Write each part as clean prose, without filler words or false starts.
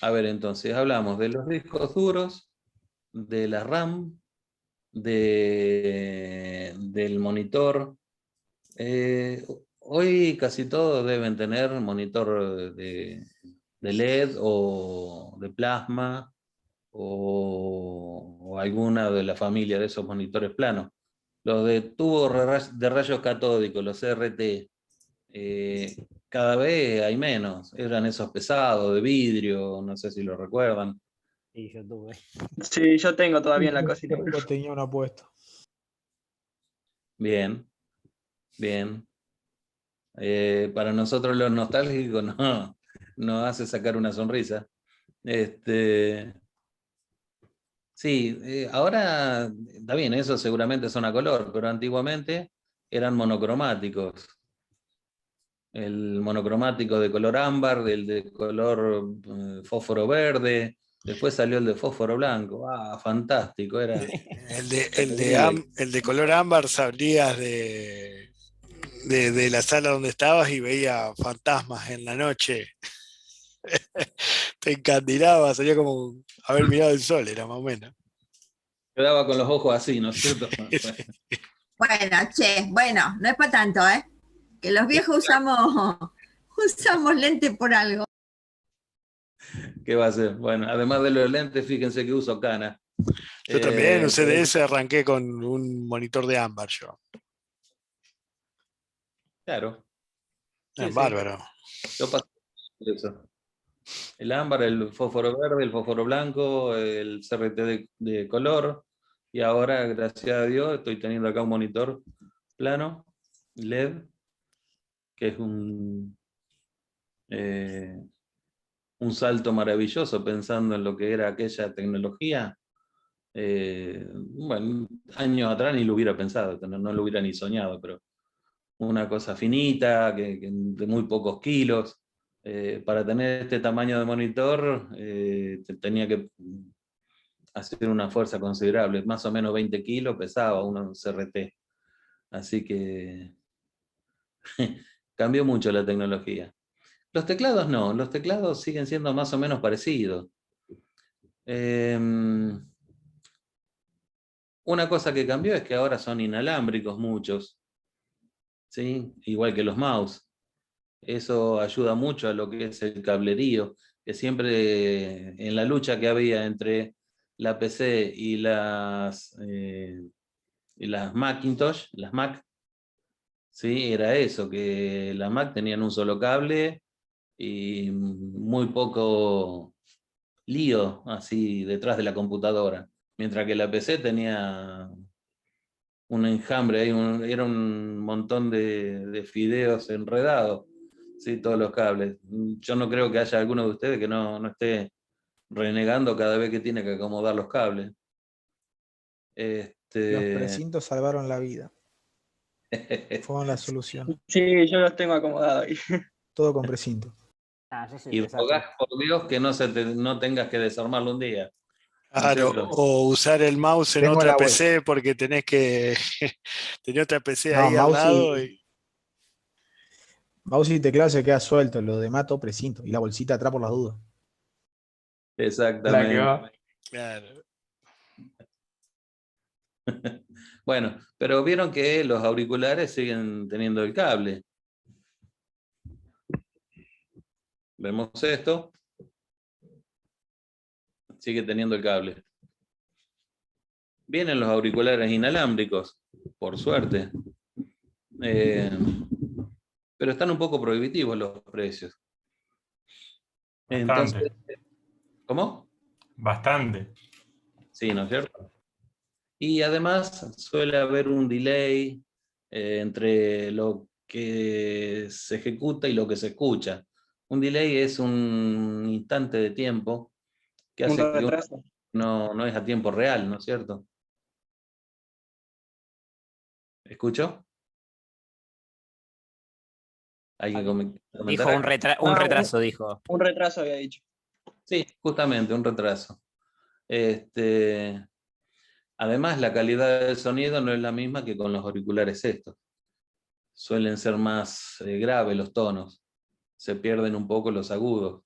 A ver, entonces, hablamos de los discos duros, de la RAM, del monitor. Hoy casi todos deben tener monitor de LED o de plasma o alguna de la familia de esos monitores planos. Los de tubo de rayos catódicos, los CRT, cada vez hay menos. Eran esos pesados de vidrio, no sé si lo recuerdan. Sí, yo tuve. Sí, yo tengo todavía en la cocina. Yo tenía uno puesto. Bien, bien. Para nosotros los nostálgicos nos hace sacar una sonrisa. Sí, ahora está bien, eso seguramente son a color, pero antiguamente eran monocromáticos. El monocromático de color ámbar, el de color fósforo verde, después salió el de fósforo blanco. ¡Ah, fantástico! Era el de color ámbar salías de la sala donde estabas y veía fantasmas en la noche. Te encandilaba, salía como haber mirado el sol, era más o menos. Quedaba con los ojos así, ¿no es cierto? Bueno, no es para tanto, ¿eh? Que los viejos usamos lente por algo. ¿Qué va a ser? Bueno, además de los lentes, fíjense que uso cana. Yo también usé de ese, arranqué con un monitor de ámbar yo. Claro. Es bárbaro. Yo pasé por eso. El ámbar, el fósforo verde, el fósforo blanco, el CRT de color, y ahora, gracias a Dios, estoy teniendo acá un monitor plano, LED, que es un salto maravilloso pensando en lo que era aquella tecnología. Bueno, años atrás ni lo hubiera pensado, no lo hubiera ni soñado, pero una cosa finita, de muy pocos kilos. Para tener este tamaño de monitor tenía que hacer una fuerza considerable, más o menos 20 kilos pesaba un CRT. Así que cambió mucho la tecnología. Los teclados no, los teclados siguen siendo más o menos parecidos. Una cosa que cambió es que ahora son inalámbricos muchos, ¿sí? Igual que los mouse. Eso ayuda mucho a lo que es el cablerío, que siempre en la lucha que había entre la PC y las Macintosh, las Mac, ¿sí? Era eso, que las Mac tenían un solo cable y muy poco lío así detrás de la computadora, mientras que la PC tenía un enjambre, era un montón de fideos enredados, ¿sí? Todos los cables. Yo no creo que haya alguno de ustedes que no esté renegando cada vez que tiene que acomodar los cables. Los precintos salvaron la vida. Fueron la solución. Sí, yo los tengo acomodados ahí. Todo con precinto. Y rogás por Dios que no tengas que desarmarlo un día. Claro, o usar el mouse en otra PC porque tenés que tener otra PC ahí al lado. Mouse y teclado se queda suelto, lo demás todo precinto. Y la bolsita atrás por las dudas. Exactamente. Claro. Bueno, pero vieron que los auriculares siguen teniendo el cable. Vemos esto. Sigue teniendo el cable. Vienen los auriculares inalámbricos, por suerte. Pero están un poco prohibitivos los precios. Bastante. Entonces, ¿cómo? Bastante. Sí, ¿no es cierto? Y además suele haber un delay entre lo que se ejecuta y lo que se escucha. Un delay es un instante de tiempo que hace que no es a tiempo real, ¿no es cierto? ¿Escucho? ¿Alguien dijo un retraso, dijo. Un retraso había dicho. Sí, justamente, un retraso. Además, la calidad del sonido no es la misma que con los auriculares estos. Suelen ser más graves los tonos. se pierden un poco los agudos.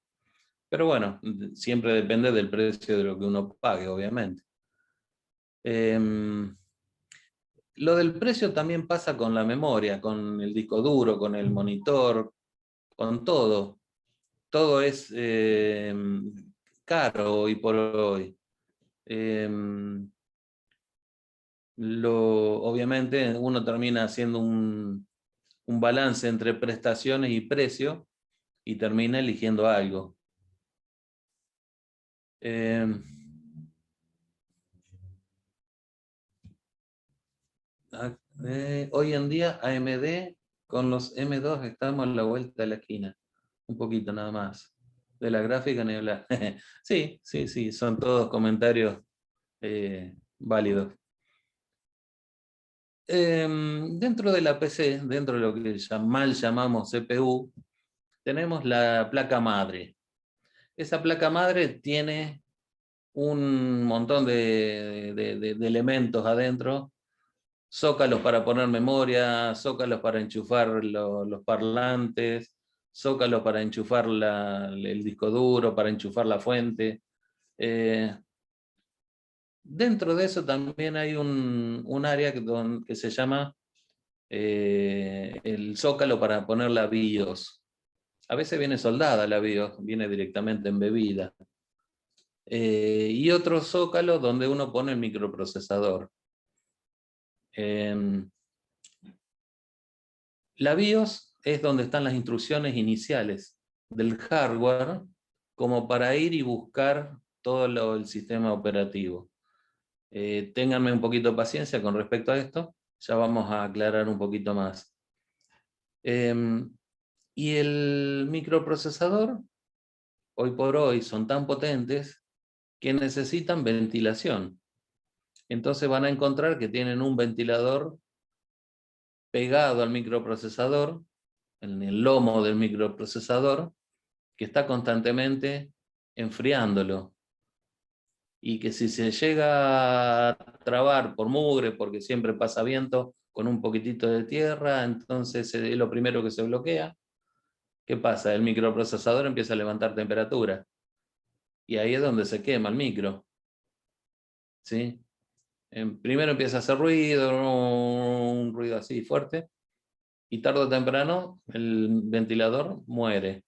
Pero bueno, siempre depende del precio de lo que uno pague, obviamente. Lo del precio también pasa con la memoria, con el disco duro, con el monitor, con todo. Todo es caro hoy por hoy. Obviamente uno termina haciendo un balance entre prestaciones y precio y termina eligiendo algo. Hoy en día AMD con los M2 estamos a la vuelta de la esquina, un poquito nada más. De la gráfica ni hablar. Sí, son todos comentarios válidos. Dentro de la PC, dentro de lo que mal llamamos CPU, tenemos la placa madre. Esa placa madre tiene un montón de elementos adentro, zócalos para poner memoria, zócalos para enchufar los parlantes, zócalos para enchufar el disco duro, para enchufar la fuente. Dentro de eso también hay un área que se llama el zócalo para poner la BIOS. A veces viene soldada la BIOS, viene directamente embebida. Y otro zócalo donde uno pone el microprocesador. La BIOS es donde están las instrucciones iniciales del hardware como para ir y buscar todo el sistema operativo. Ténganme un poquito de paciencia con respecto a esto, ya vamos a aclarar un poquito más. Y el microprocesador, hoy por hoy, son tan potentes que necesitan ventilación. Entonces van a encontrar que tienen un ventilador pegado al microprocesador, en el lomo del microprocesador, que está constantemente enfriándolo. Y que si se llega a trabar por mugre, porque siempre pasa viento con un poquitito de tierra, entonces es lo primero que se bloquea. ¿Qué pasa? El microprocesador empieza a levantar temperatura. Y ahí es donde se quema el micro. ¿Sí? Primero empieza a hacer ruido, un ruido así fuerte, y tarde o temprano el ventilador muere.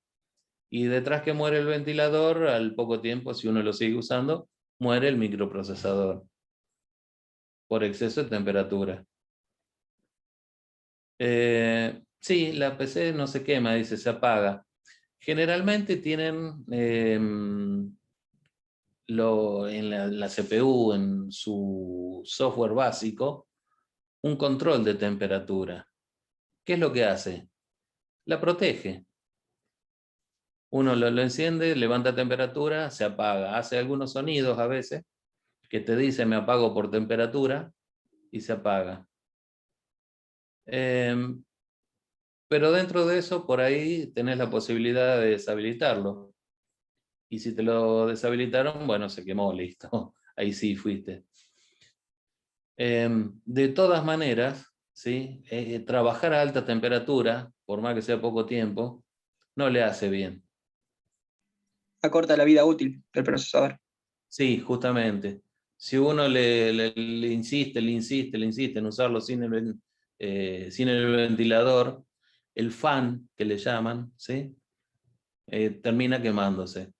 Y detrás que muere el ventilador, al poco tiempo, si uno lo sigue usando, muere el microprocesador por exceso de temperatura. Sí, la PC no se quema, dice, se apaga. Generalmente tienen en la CPU, en su software básico, un control de temperatura. ¿Qué es lo que hace? La protege. Uno lo enciende, levanta temperatura, se apaga. Hace algunos sonidos a veces que te dice me apago por temperatura y se apaga. Pero dentro de eso, por ahí tenés la posibilidad de deshabilitarlo. Y si te lo deshabilitaron, bueno, se quemó, listo. Ahí sí fuiste. De todas maneras, ¿sí? Trabajar a alta temperatura, por más que sea poco tiempo, no le hace bien. Acorta la vida útil del procesador. Sí, justamente. Si uno le insiste en usarlo sin el ventilador, el fan que le llaman, ¿sí? Termina quemándose.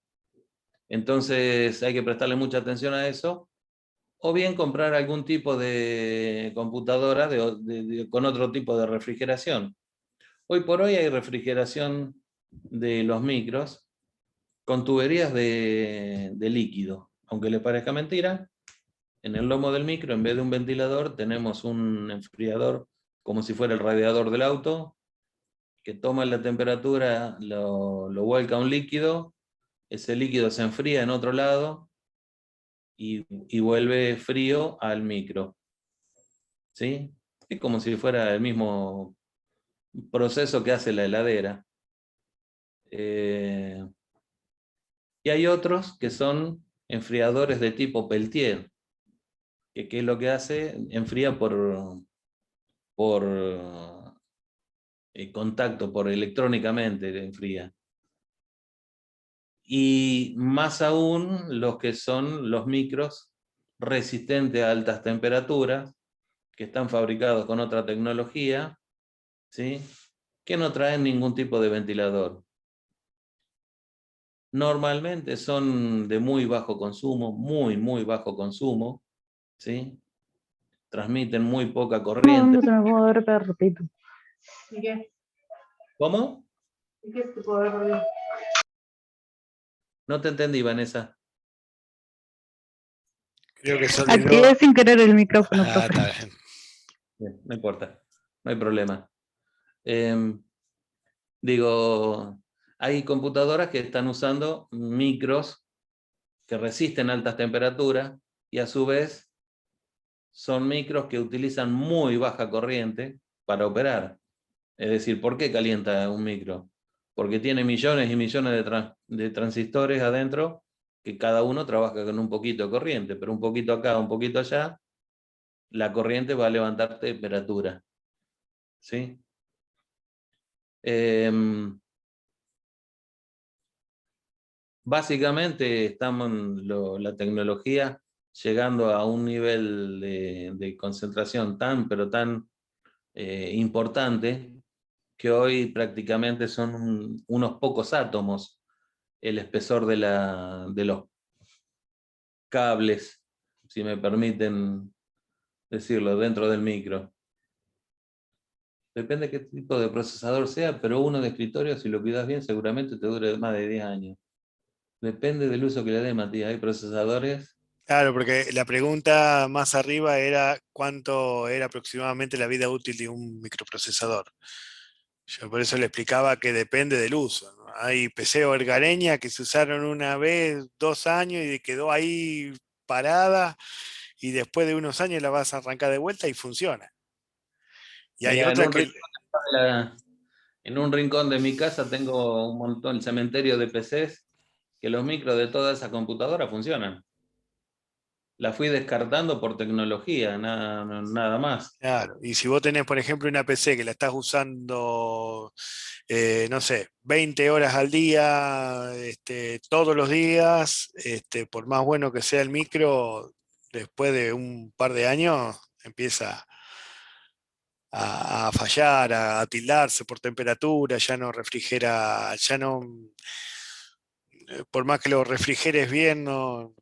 Entonces hay que prestarle mucha atención a eso, o bien comprar algún tipo de computadora con otro tipo de refrigeración. Hoy por hoy hay refrigeración de los micros con tuberías de líquido. Aunque le parezca mentira, en el lomo del micro, en vez de un ventilador, tenemos un enfriador como si fuera el radiador del auto, que toma la temperatura, lo vuelca a un líquido, ese líquido se enfría en otro lado y vuelve frío al micro. ¿Sí? Es como si fuera el mismo proceso que hace la heladera. Y hay otros que son enfriadores de tipo Peltier, que ¿qué es lo que hace? Enfría por contacto por electrónicamente enfría. Y más aún los que son los micros resistentes a altas temperaturas, que están fabricados con otra tecnología, ¿sí? Que no traen ningún tipo de ventilador. Normalmente son de muy bajo consumo, muy bajo consumo, ¿sí? Transmiten muy poca corriente. No se me puedo ver perrito. ¿Cómo? No te entendí, Vanessa. Creo que son Activé sin querer el micrófono, Ah, profe. está bien. Bien, no importa, no hay problema. Digo, hay computadoras que están usando micros que resisten altas temperaturas y a su vez son micros que utilizan muy baja corriente para operar. Es decir, ¿por qué calienta un micro? Porque tiene millones y millones de transistores adentro que cada uno trabaja con un poquito de corriente, pero un poquito acá, un poquito allá, la corriente va a levantar temperatura. ¿Sí? Básicamente estamos la tecnología llegando a un nivel de concentración pero tan importante que hoy prácticamente son unos pocos átomos el espesor de los cables, si me permiten decirlo, dentro del micro. Depende qué tipo de procesador sea, pero uno de escritorio, si lo cuidas bien, seguramente te dure más de 10 años. Depende del uso que le dé, Matías. Hay procesadores. Claro, porque la pregunta más arriba era cuánto era aproximadamente la vida útil de un microprocesador. Yo por eso le explicaba que depende del uso, ¿no? Hay PC hogareña que se usaron una vez, 2 años y quedó ahí parada y después de unos años la vas a arrancar de vuelta y funciona. Y hay Mira, otra que... en un rincón de mi casa tengo un montón, el cementerio de PCs, que los micros de toda esa computadora funcionan. La fui descartando por tecnología, nada más. Claro, y si vos tenés, por ejemplo, una PC que la estás usando, no sé, 20 horas al día, todos los días, por más bueno que sea el micro, después de un par de años empieza a fallar, a tildarse por temperatura, ya no refrigera, ya no, por más que lo refrigeres bien, no,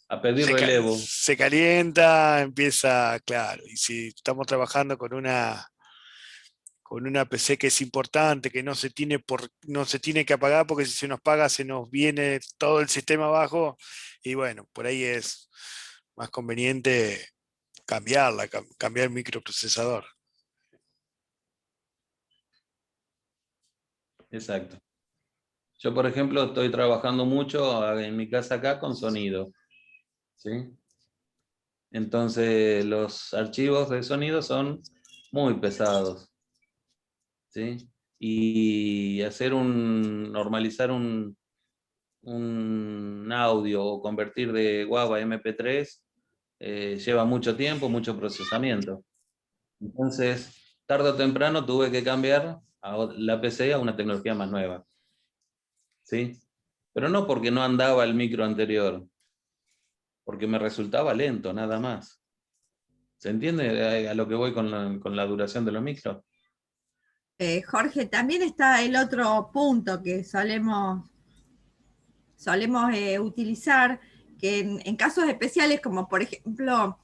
A pedir relevo. se calienta, empieza, claro, y si estamos trabajando con una PC que es importante, que no se tiene que apagar, porque si se nos apaga se nos viene todo el sistema abajo, y bueno, por ahí es más conveniente cambiar el microprocesador. Exacto. Yo, por ejemplo, estoy trabajando mucho en mi casa acá con sonido. ¿Sí? Entonces, los archivos de sonido son muy pesados. ¿Sí? Y normalizar un audio o convertir de WAV a MP3 lleva mucho tiempo, mucho procesamiento. Entonces, tarde o temprano tuve que cambiar la PC a una tecnología más nueva. ¿Sí? Pero no porque no andaba el micro anterior, porque me resultaba lento, nada más. ¿Se entiende a lo que voy con la duración de los micros? Jorge, también está el otro punto que solemos utilizar, que en casos especiales, como por ejemplo,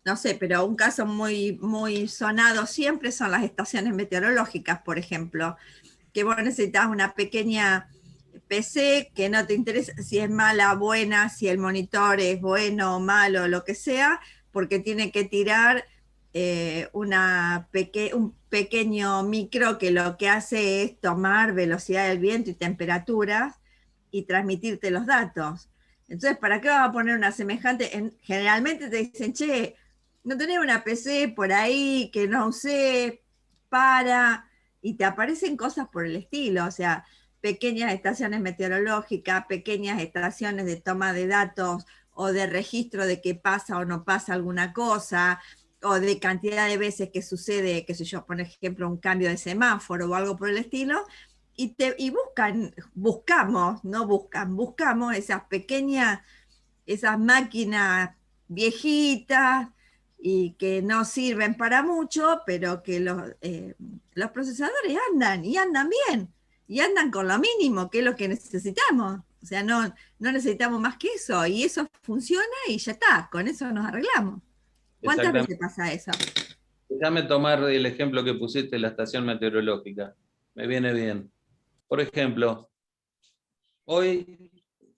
no sé, pero un caso muy sonado siempre son las estaciones meteorológicas, por ejemplo, que vos necesitas una pequeña PC que no te interesa si es mala, buena, si el monitor es bueno o malo, lo que sea, porque tiene que tirar un pequeño micro que lo que hace es tomar velocidad del viento y temperaturas y transmitirte los datos. Entonces, ¿para qué vas a poner una semejante? Generalmente te dicen, che, no tenés una PC por ahí que no usé y te aparecen cosas por el estilo, o sea, pequeñas estaciones meteorológicas, pequeñas estaciones de toma de datos o de registro de que pasa o no pasa alguna cosa, o de cantidad de veces que sucede, qué sé yo, por ejemplo, un cambio de semáforo o algo por el estilo, y buscamos esas máquinas viejitas y que no sirven para mucho, pero que los procesadores andan bien, y andan con lo mínimo, que es lo que necesitamos. O sea, no necesitamos más que eso, y eso funciona y ya está, con eso nos arreglamos. ¿Cuántas Exactamente. veces pasa eso? Déjame tomar el ejemplo que pusiste de la estación meteorológica. Me viene bien. Por ejemplo, hoy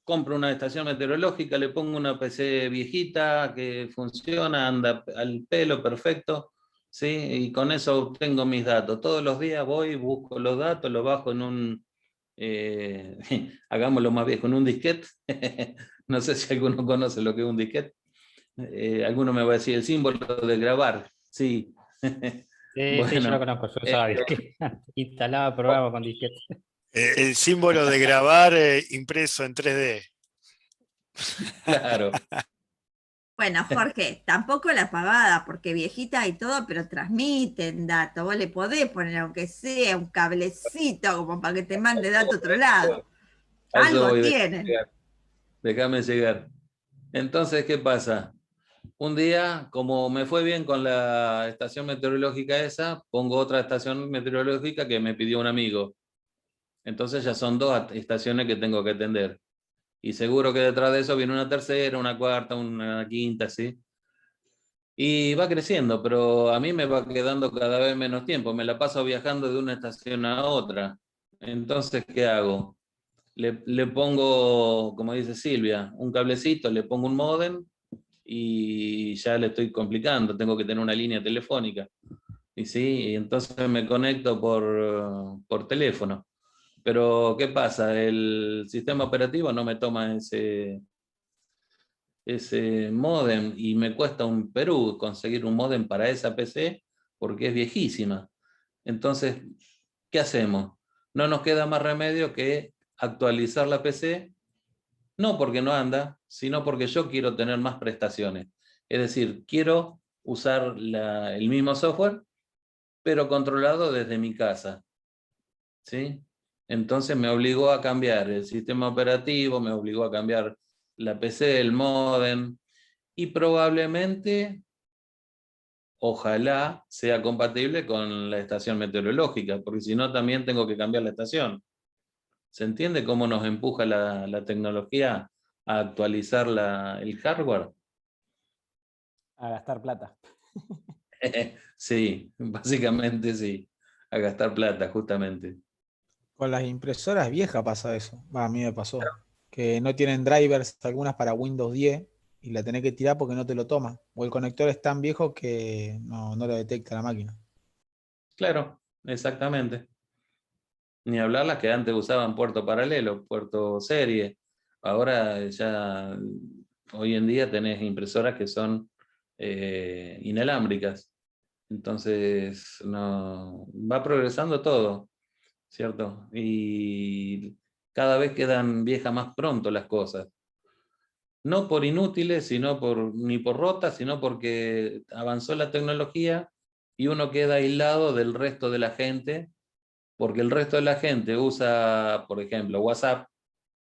compro una estación meteorológica, le pongo una PC viejita que funciona, anda al pelo perfecto, ¿sí? Y con eso obtengo mis datos. Todos los días voy, busco los datos, los bajo en un, hagámoslo más viejo, en un disquete. No sé si alguno conoce lo que es un disquete. Alguno me va a decir el símbolo de grabar. Sí. Sí, sí, yo lo conozco, yo usaba disquete. Instalaba programas con disquete. El símbolo de grabar impreso en 3D. Claro. Bueno, Jorge, tampoco la pavada, porque viejita y todo, pero transmiten datos. Vos le podés poner, aunque sea un cablecito, como para que te mande datos a otro lado. A eso Algo voy, tienen. déjame llegar. Entonces, ¿qué pasa? Un día, como me fue bien con la estación meteorológica esa, pongo otra estación meteorológica que me pidió un amigo. Entonces ya son 2 estaciones que tengo que atender. Y seguro que detrás de eso viene una tercera, una cuarta, una quinta, ¿sí? Y va creciendo, pero a mí me va quedando cada vez menos tiempo. Me la paso viajando de una estación a otra. Entonces, ¿qué hago? Le pongo, como dice Silvia, un cablecito, le pongo un módem y ya le estoy complicando. Tengo que tener una línea telefónica. Y sí, y entonces me conecto por teléfono. Pero, ¿qué pasa? El sistema operativo no me toma ese módem y me cuesta un Perú conseguir un módem para esa PC porque es viejísima. Entonces, ¿qué hacemos? No nos queda más remedio que actualizar la PC, no porque no anda, sino porque yo quiero tener más prestaciones. Es decir, quiero usar el mismo software, pero controlado desde mi casa. ¿Sí? Entonces me obligó a cambiar el sistema operativo, me obligó a cambiar la PC, el módem, y probablemente, ojalá, sea compatible con la estación meteorológica, porque si no también tengo que cambiar la estación. ¿Se entiende cómo nos empuja la tecnología a actualizar el hardware? A gastar plata. Sí, básicamente sí, a gastar plata, justamente. Con las impresoras viejas pasa eso. Va, a mí me pasó. Que no tienen drivers algunas para Windows 10 y la tenés que tirar porque no te lo toma. O el conector es tan viejo que no lo detecta la máquina. Claro, exactamente. Ni hablar las que antes usaban puerto paralelo, puerto serie. Ahora ya, hoy en día tenés impresoras que son inalámbricas. Entonces, no, va progresando todo, ¿cierto? Y cada vez quedan viejas más pronto las cosas. No por inútiles, ni por rotas, sino porque avanzó la tecnología y uno queda aislado del resto de la gente, porque el resto de la gente usa, por ejemplo, WhatsApp,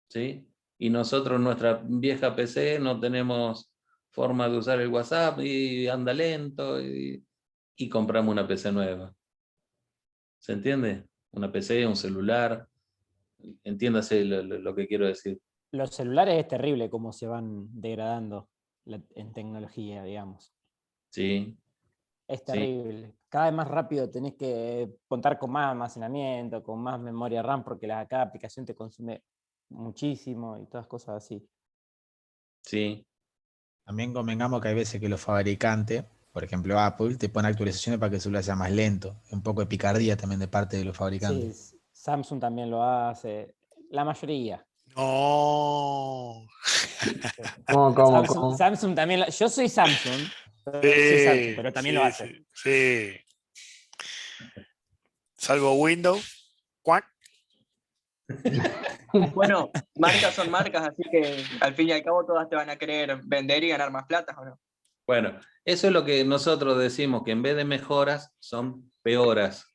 ¿sí? Y nosotros, nuestra vieja PC, no tenemos forma de usar el WhatsApp y anda lento y compramos una PC nueva. ¿Se entiende? Una PC, un celular, entiéndase lo que quiero decir. Los celulares es terrible cómo se van degradando en tecnología, digamos. Sí, Es sí, terrible. Cada vez más rápido tenés que contar con más almacenamiento, con más memoria RAM, porque cada aplicación te consume muchísimo y todas cosas así. sí. También convengamos que hay veces que los fabricantes, por ejemplo Apple, te pone actualizaciones para que el celular sea más lento. Un poco de picardía también de parte de los fabricantes. Sí, Samsung también lo hace. La mayoría. No. ¿Cómo? Samsung también. Yo soy Samsung. Sí, Pero también lo hace. sí. Salvo Windows. ¡Cuac! Bueno, marcas son marcas, así que al fin y al cabo todas te van a querer vender y ganar más plata, ¿o no? Bueno, eso es lo que nosotros decimos, que en vez de mejoras, son peoras.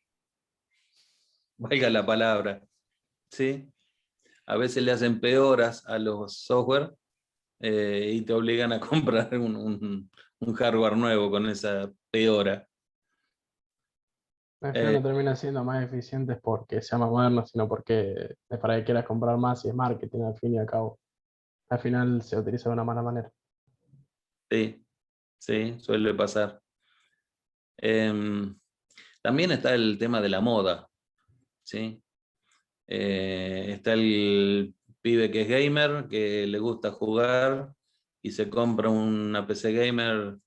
Valga la palabra. ¿Sí? A veces le hacen peoras a los software y te obligan a comprar un hardware nuevo con esa peora. Al final no terminan siendo más eficientes porque sea más moderno, sino porque es para que quieras comprar más y es marketing al fin y al cabo. Al final se utiliza de una mala manera. Sí, sí, suele pasar. También está el tema de la moda, ¿sí? Está el pibe que es gamer, que le gusta jugar y se compra una PC gamer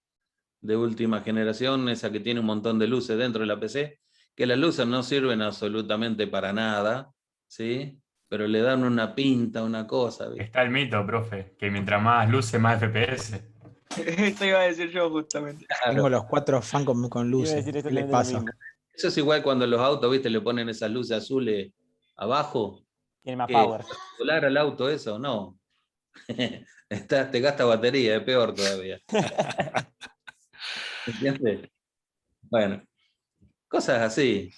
de última generación, esa que tiene un montón de luces dentro de la PC, que las luces no sirven absolutamente para nada, ¿sí? Pero le dan una pinta, una cosa, ¿viste? Está el mito, profe, que mientras más luces, más FPS. Esto iba a decir yo justamente. Tengo los 4 fans con Iba a luces. decir ¿Qué les exactamente lo pasa? mismo. Eso es igual cuando los autos, ¿viste? Le ponen esas luces azules abajo. Tiene más ¿Qué? power. ¿Solar al auto eso? No. Te gasta batería, es peor todavía. ¿Entiendes? Bueno, cosas así.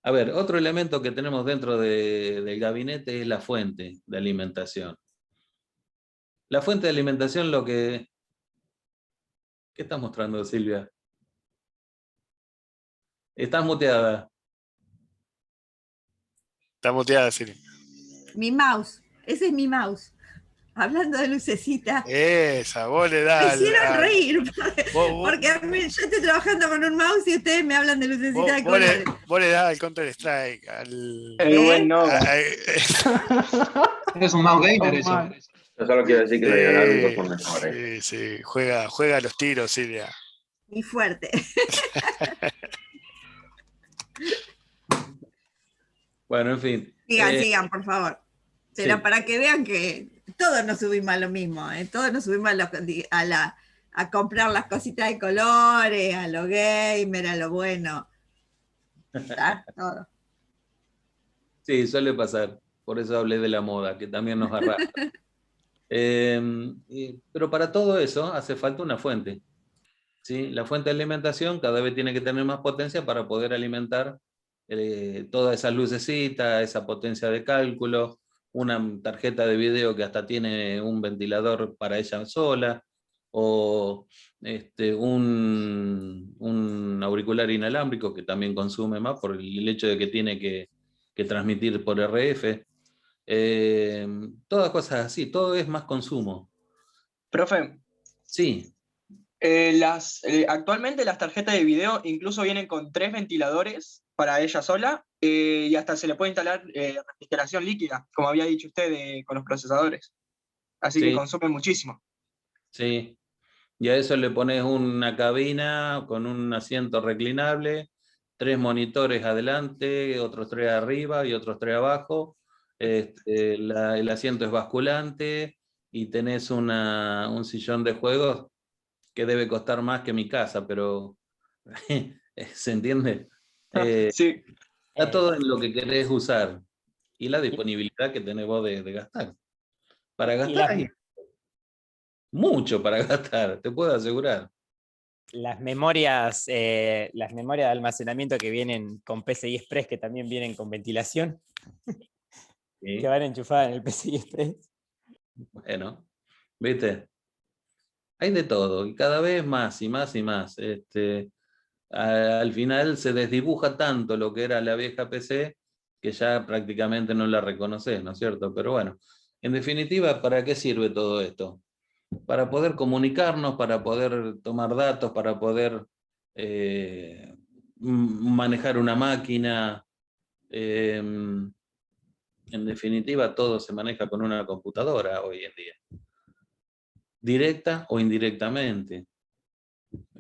A ver, otro elemento que tenemos dentro del gabinete es la fuente de alimentación. La fuente de alimentación, lo que... ¿Qué estás mostrando, Silvia? Estás muteada. Está muteada, Siri. Mi mouse, ese es mi mouse. Hablando de lucecita. Esa, vos le Me das. hicieron reír, Vos- porque a mí, yo estoy trabajando con un mouse y ustedes me hablan de lucecita de colores. Vos le das al Counter Strike, al. El buen Nova. Es un mouse gamer eso. Mal. Yo solo quiero decir que los inalámbricos son mejores. Sí, juega a los tiros, Silvia. Y fuerte. Bueno, en fin. Sigan, por favor. Pero sí. para que vean que todos nos subimos a lo mismo, todos nos subimos a comprar las cositas de colores, a lo gamer, a lo bueno. ¿Está? Todo. Sí, suele pasar. Por eso hablé de la moda, que también nos arrastra. Pero para todo eso hace falta una fuente. ¿Sí? La fuente de alimentación cada vez tiene que tener más potencia para poder alimentar todas esas lucecitas, esa potencia de cálculo, una tarjeta de video que hasta tiene un ventilador para ella sola, o un auricular inalámbrico que también consume más por el hecho de que tiene que transmitir por RF. Todas cosas así, todo es más consumo. Profe, Sí, actualmente las tarjetas de video incluso vienen con 3 ventiladores para ella sola y hasta se le puede instalar refrigeración líquida, como había dicho usted, con los procesadores. Así Sí. que consume muchísimo. sí. Y a eso le pones una cabina con un asiento reclinable, 3 monitores adelante, otros 3 arriba y otros 3 abajo. El asiento es basculante y tenés un sillón de juegos que debe costar más que mi casa, pero ¿se entiende? Sí. Está todo en lo que querés usar y la disponibilidad que tenés vos de gastar. Para gastar hay mucho para gastar, te puedo asegurar. Las memorias de almacenamiento que vienen con PCI Express, que también vienen con ventilación, ¿Sí? que van enchufadas en el PCI Express. Bueno, ¿viste? Hay de todo, y cada vez más y más y más. Al final se desdibuja tanto lo que era la vieja PC que ya prácticamente no la reconoces, ¿no es cierto? Pero bueno, en definitiva, ¿para qué sirve todo esto? Para poder comunicarnos, para poder tomar datos, para poder manejar una máquina. En definitiva, todo se maneja con una computadora hoy en día. Directa o indirectamente.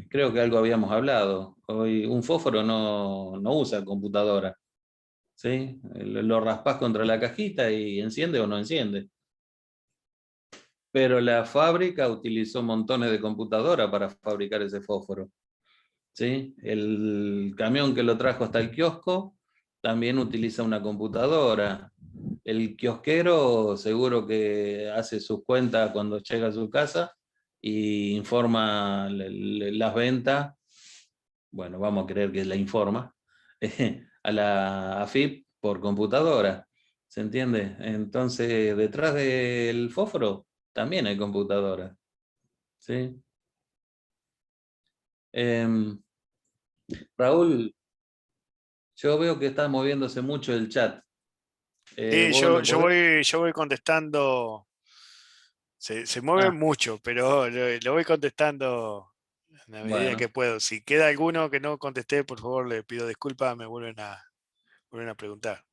Creo que algo habíamos hablado. Hoy un fósforo no usa computadora. ¿Sí? Lo raspás contra la cajita y enciende o no enciende. Pero la fábrica utilizó montones de computadoras para fabricar ese fósforo. ¿Sí? El camión que lo trajo hasta el kiosco también utiliza una computadora. El kiosquero seguro que hace sus cuentas cuando llega a su casa y informa las ventas. Bueno, vamos a creer que la informa a la AFIP por computadora. ¿Se entiende? Entonces, detrás del fósforo también hay computadora. ¿Sí? Raúl, yo veo que está moviéndose mucho el chat. Sí, ¿Vos lo podés? yo voy contestando. Se mueve Ah, mucho, pero lo voy contestando en la medida que bueno, puedo. Si queda alguno que no contesté, por favor, le pido disculpas, me vuelven a preguntar.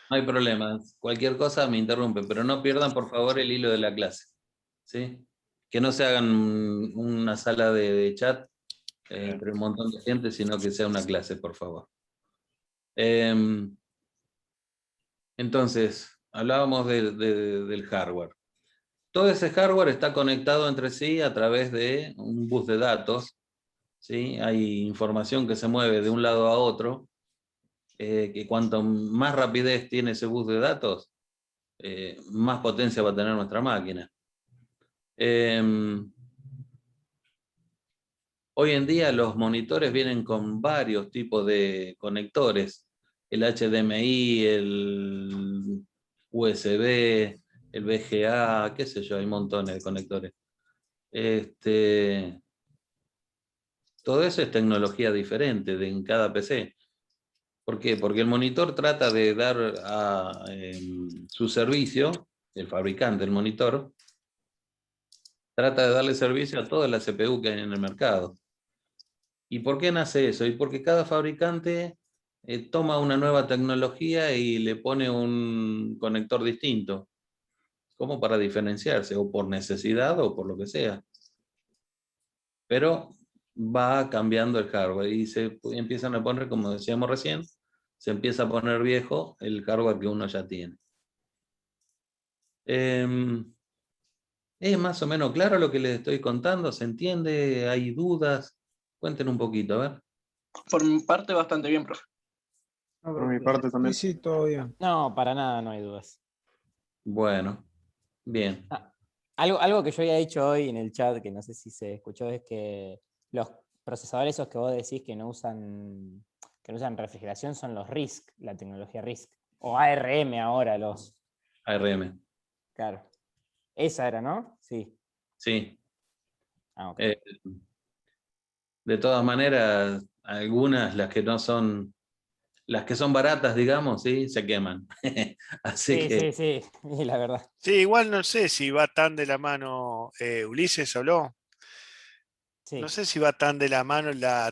no hay problema. Cualquier cosa me interrumpe, pero no pierdan por favor el hilo de la clase. ¿Sí? Que no se hagan una sala de chat entre un montón de gente, sino que sea una clase, por favor. Entonces, hablábamos del hardware. Todo ese hardware está conectado entre sí a través de un bus de datos. ¿Sí? Hay información que se mueve de un lado a otro, que cuanto más rapidez tiene ese bus de datos, más potencia va a tener nuestra máquina. Hoy en día los monitores vienen con varios tipos de conectores. El HDMI, el USB, el VGA, qué sé yo, hay montones de conectores. Todo eso es tecnología diferente en cada PC. ¿Por qué? Porque el monitor trata de dar a su servicio, el fabricante del monitor, trata de darle servicio a todas las CPU que hay en el mercado. ¿Y por qué nace eso? Y porque cada fabricante toma una nueva tecnología y le pone un conector distinto, como para diferenciarse, o por necesidad o por lo que sea. Pero va cambiando el hardware y se empiezan a poner, como decíamos recién, se empieza a poner viejo el hardware que uno ya tiene. ¿Es más o menos claro lo que les estoy contando? ¿Se entiende? ¿Hay dudas? Cuenten un poquito, a ver. Por mi parte, bastante bien, profe. Por mi parte también. Sí, todo bien. No, para nada, no hay dudas. Bueno, bien. Algo que yo había dicho hoy en el chat, que no sé si se escuchó, es que los procesadores esos que vos decís que no usan refrigeración son los RISC, la tecnología RISC. O ARM ahora, los. ARM. Claro. Esa era, ¿no? Sí. Sí. Ah, ok. De todas maneras, algunas, las que no son, las que son baratas, digamos, ¿sí? Se queman. Así que... Sí, la verdad. Sí, igual no sé si va tan de la mano, Ulises habló, Sí. no sé si va tan de la mano la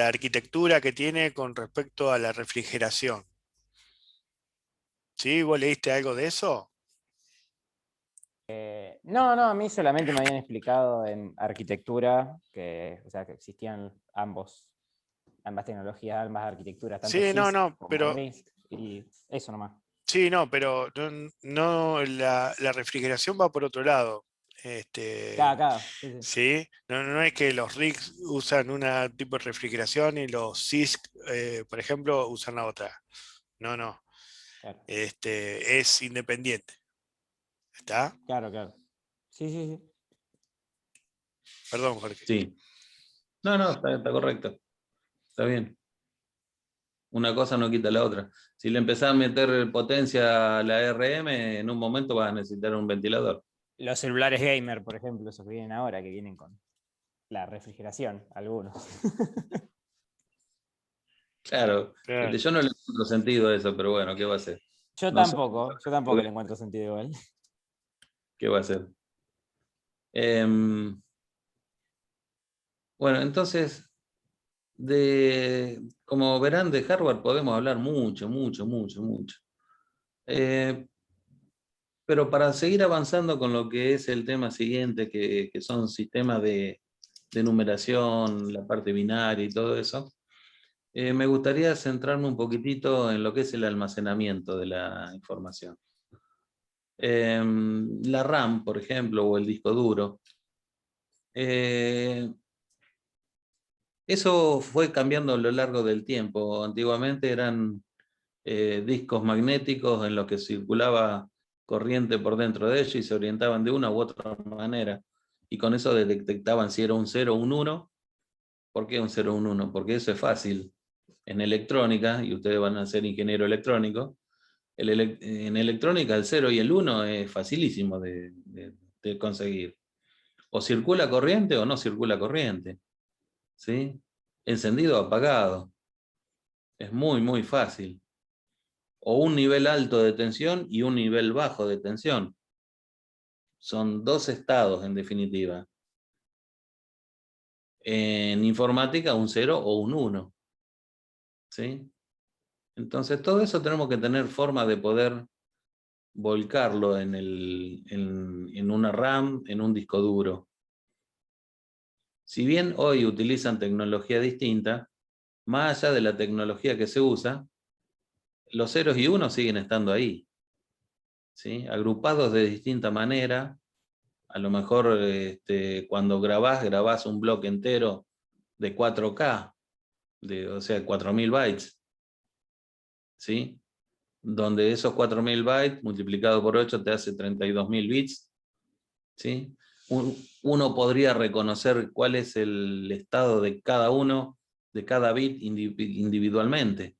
arquitectura que tiene con respecto a la refrigeración. ¿Sí? ¿Vos leíste algo de eso? No, a mí solamente me habían explicado en arquitectura que, o sea, que existían ambas tecnologías, ambas arquitecturas, tanto Sí, no, CISC como pero RISC, y eso nomás. sí, no, pero no, la refrigeración va por otro lado. Cada. Sí. Sí, no es que los rigs usan un tipo de refrigeración y los CISC, por ejemplo, usan la otra. No. Claro. Es independiente. ¿Está? Claro. Sí. Perdón, Jorge. Sí. No, está correcto. Está bien. Una cosa no quita la otra. Si le empezás a meter potencia a la ARM, en un momento vas a necesitar un ventilador. Los celulares gamer, por ejemplo, esos que vienen ahora, que vienen con la refrigeración, algunos. Claro. Claro. Yo no le encuentro sentido a eso, pero bueno, ¿qué va a hacer? Yo No sé. tampoco le encuentro sentido igual. ¿Qué va a hacer? Bueno, entonces, como verán, de hardware podemos hablar mucho. Pero para seguir avanzando con lo que es el tema siguiente, que son sistemas de numeración, la parte binaria y todo eso, me gustaría centrarme un poquitito en lo que es el almacenamiento de la información. La RAM, por ejemplo, o el disco duro. Eso fue cambiando a lo largo del tiempo. Antiguamente eran discos magnéticos en los que circulaba corriente por dentro de ellos y se orientaban de una u otra manera. Y con eso detectaban si era un 0 o un 1. ¿Por qué un 0 o un 1? Porque eso es fácil. En electrónica, y ustedes van a ser ingeniero electrónico, en electrónica el 0 y el 1 es facilísimo de conseguir. O circula corriente o no circula corriente. ¿Sí? Encendido o apagado. Es muy, muy fácil. O un nivel alto de tensión y un nivel bajo de tensión. Son dos estados, en definitiva. En informática, un 0 o un 1. ¿Sí? Entonces, todo eso tenemos que tener forma de poder volcarlo en una RAM, en un disco duro. Si bien hoy utilizan tecnología distinta, más allá de la tecnología que se usa, los ceros y unos siguen estando ahí, ¿sí? Agrupados de distinta manera. A lo mejor cuando grabás un bloque entero de 4K, o sea, 4000 bytes, ¿sí? Donde esos 4000 bytes multiplicado por 8 te hace 32.000 bits, ¿sí? Uno podría reconocer cuál es el estado de cada uno, de cada bit individualmente.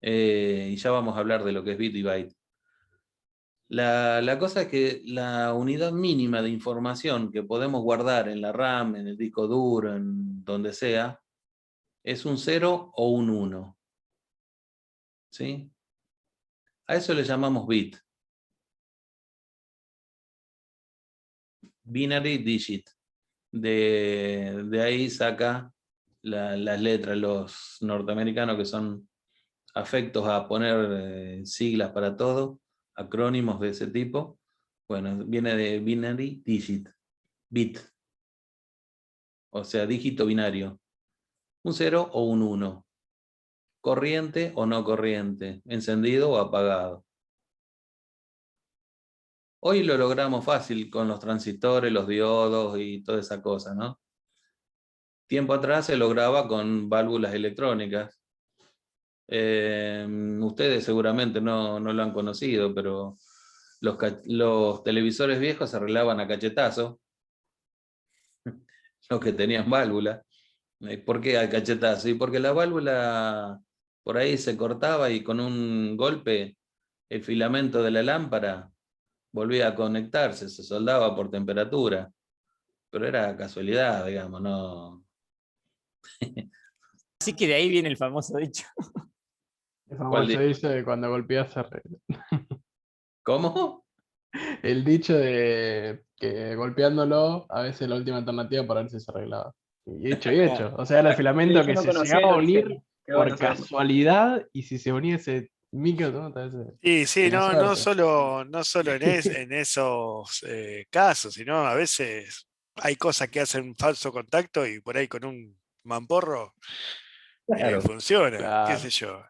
Y ya vamos a hablar de lo que es bit y byte. La cosa es que la unidad mínima de información que podemos guardar en la RAM, en el disco duro, en donde sea, es un 0 o un 1. ¿Sí? A eso le llamamos bit. Binary digit. De ahí saca las letras los norteamericanos, que son afectos a poner siglas para todo, acrónimos de ese tipo. Bueno, viene de binary digit, bit. O sea, dígito binario. Un 0 o un 1. Corriente o no corriente. Encendido o apagado. Hoy lo logramos fácil con los transistores, los diodos y toda esa cosa, ¿no? Tiempo atrás se lograba con válvulas electrónicas. Ustedes seguramente no lo han conocido, pero los televisores viejos se arreglaban a cachetazo, los que tenían válvula. ¿Por qué a cachetazo? Y porque la válvula por ahí se cortaba y con un golpe el filamento de la lámpara volvía a conectarse, se soldaba por temperatura. Pero era casualidad, digamos, no. Así que de ahí viene el famoso dicho. El famoso dicho de cuando golpeas se arregla. ¿Cómo? El dicho de que golpeándolo a veces la última alternativa para ver si se arreglaba. Y hecho y hecho. O sea, era el filamento que no se conocía llegaba a el unir origen. Qué por bueno saberlo. casualidad y si se unía ese micro, ¿no? Tal vez Sí, tenía no suerte. solo en esos casos, sino a veces hay cosas que hacen falso contacto y por ahí con un mamporro Claro. funciona, qué Claro. sé yo.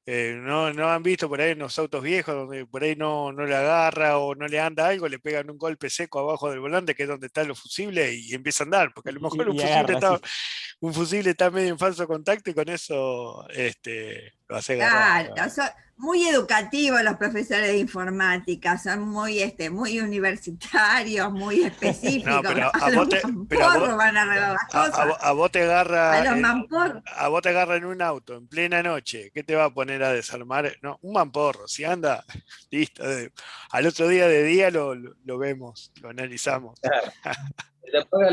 No han visto por ahí en los autos viejos donde por ahí no le agarra o no le anda algo, le pegan un golpe seco abajo del volante, que es donde están los fusibles, y empieza a andar, porque a lo mejor Y agarra, sí. un fusible está medio en falso contacto y con eso lo hace agarrar. Claro, son muy educativos los profesores de informática, son muy universitarios, muy específicos. No, pero A los mamporros van a arreglar las cosas. a vos te A agarra los mamporros. a vos te agarra en un auto en plena noche, ¿qué te va a poner a desarmar? No, un mamporro, si anda, listo. Al otro día de día lo vemos, lo analizamos. Se apaga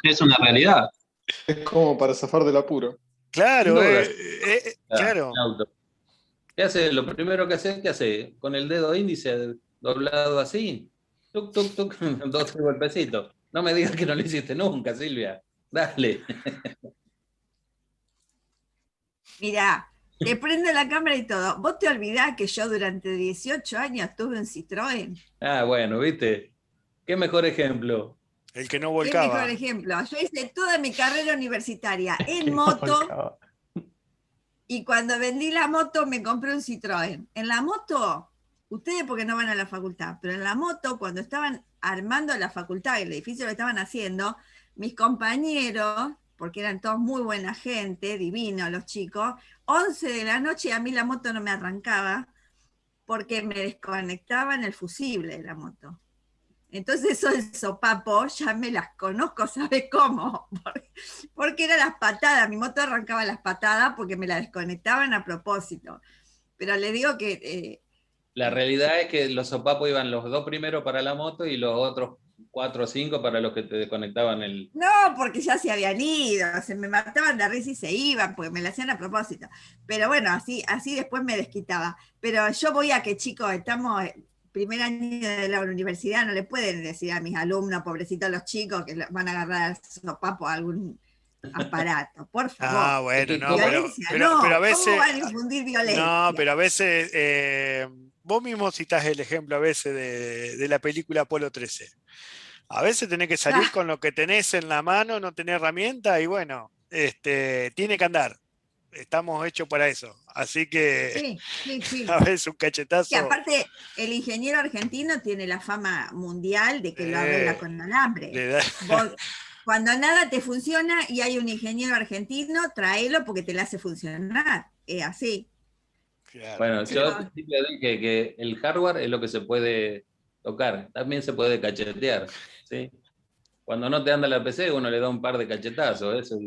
Es una realidad. Es como para zafar del apuro. Claro, Sin duda. claro. El auto. ¿Qué hace? Lo primero que hace, ¿qué hace? Con el dedo índice doblado así, tuc, tuc, tuc, 2 golpecitos. No me digas que no lo hiciste nunca, Silvia. Dale. Mirá, te prende la cámara y todo. ¿Vos te olvidás que yo durante 18 años tuve un Citroën? Ah, bueno, ¿viste? ¿Qué mejor ejemplo? El que no Qué volcaba. mejor ejemplo. Yo hice toda mi carrera universitaria en moto y cuando vendí la moto me compré un Citroën. En la moto, ustedes porque no van a la facultad, pero en la moto cuando estaban armando la facultad, el edificio lo estaban haciendo, mis compañeros porque eran todos muy buena gente, divinos los chicos. 11 de la noche y a mí la moto no me arrancaba porque me desconectaba en el fusible de la moto. Entonces eso del sopapo ya me las conozco, ¿sabe cómo? Porque eran las patadas, mi moto arrancaba las patadas porque me la desconectaban a propósito. Pero le digo que... La realidad es que los sopapos iban los 2 primeros para la moto y los otros 4 o 5 para los que te desconectaban el... No, porque ya se habían ido, se me mataban de risa y se iban, porque me la hacían a propósito. Pero bueno, así después me desquitaba. Pero yo voy a que, chicos, estamos primer año de la universidad, no le pueden decir a mis alumnos, pobrecitos los chicos, que van a agarrar sopapo a algún aparato, por favor. Ah, bueno, no, violencia, pero a veces... ¿cómo van a infundir violencia? No, pero a veces, vos mismo citás el ejemplo a veces de la película Apolo 13. A veces tenés que salir con lo que tenés en la mano, no tenés herramienta y bueno, tiene que andar. Estamos hechos para eso. Así que sí. a veces un cachetazo. Y aparte, el ingeniero argentino tiene la fama mundial de que lo arregla con alambre. Cuando nada te funciona y hay un ingeniero argentino, tráelo porque te la hace funcionar. Es así. Claro. Bueno, yo siempre dije que el hardware es lo que se puede tocar, también se puede cachetear, ¿sí? Cuando no te anda la PC, uno le da un par de cachetazos, eso,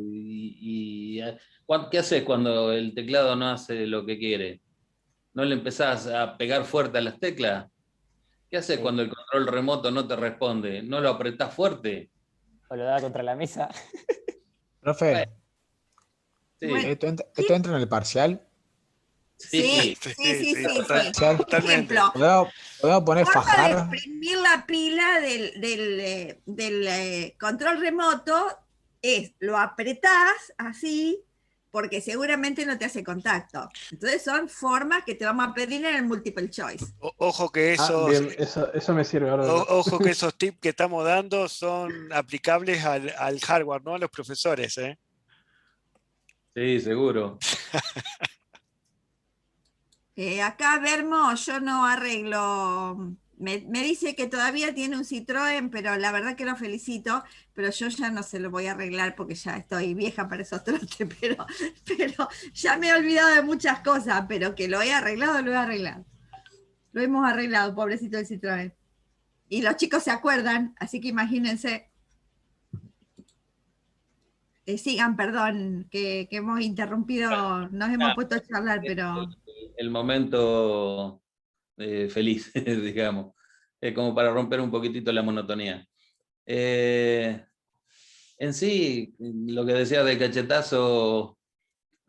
¿qué haces cuando el teclado no hace lo que quiere? ¿No le empezás a pegar fuerte a las teclas? ¿Qué haces cuando el control remoto no te responde? ¿No lo apretás fuerte? O lo da contra la mesa. Profe, sí. ¿Esto entra en el parcial? Sí. Totalmente. ¿Podemos poner fajar? Para exprimir la pila del control remoto lo apretás así, porque seguramente no te hace contacto. Entonces son formas que te vamos a pedir en el multiple choice. Ojo que eso me sirve ahora. Ojo que esos tips que estamos dando son aplicables al hardware, no a los profesores, ¿eh? Sí, seguro. Acá Vermo, yo no arreglo, me dice que todavía tiene un Citroën, pero la verdad que lo felicito, pero yo ya no se lo voy a arreglar porque ya estoy vieja para esos trotes, pero ya me he olvidado de muchas cosas, pero que lo he arreglado, lo he arreglado. Lo hemos arreglado, pobrecito el Citroën. Y los chicos se acuerdan, así que imagínense. Sigan, perdón, que hemos interrumpido, nos hemos puesto a charlar, pero... El momento feliz, digamos, como para romper un poquitito la monotonía. En sí, lo que decía del cachetazo,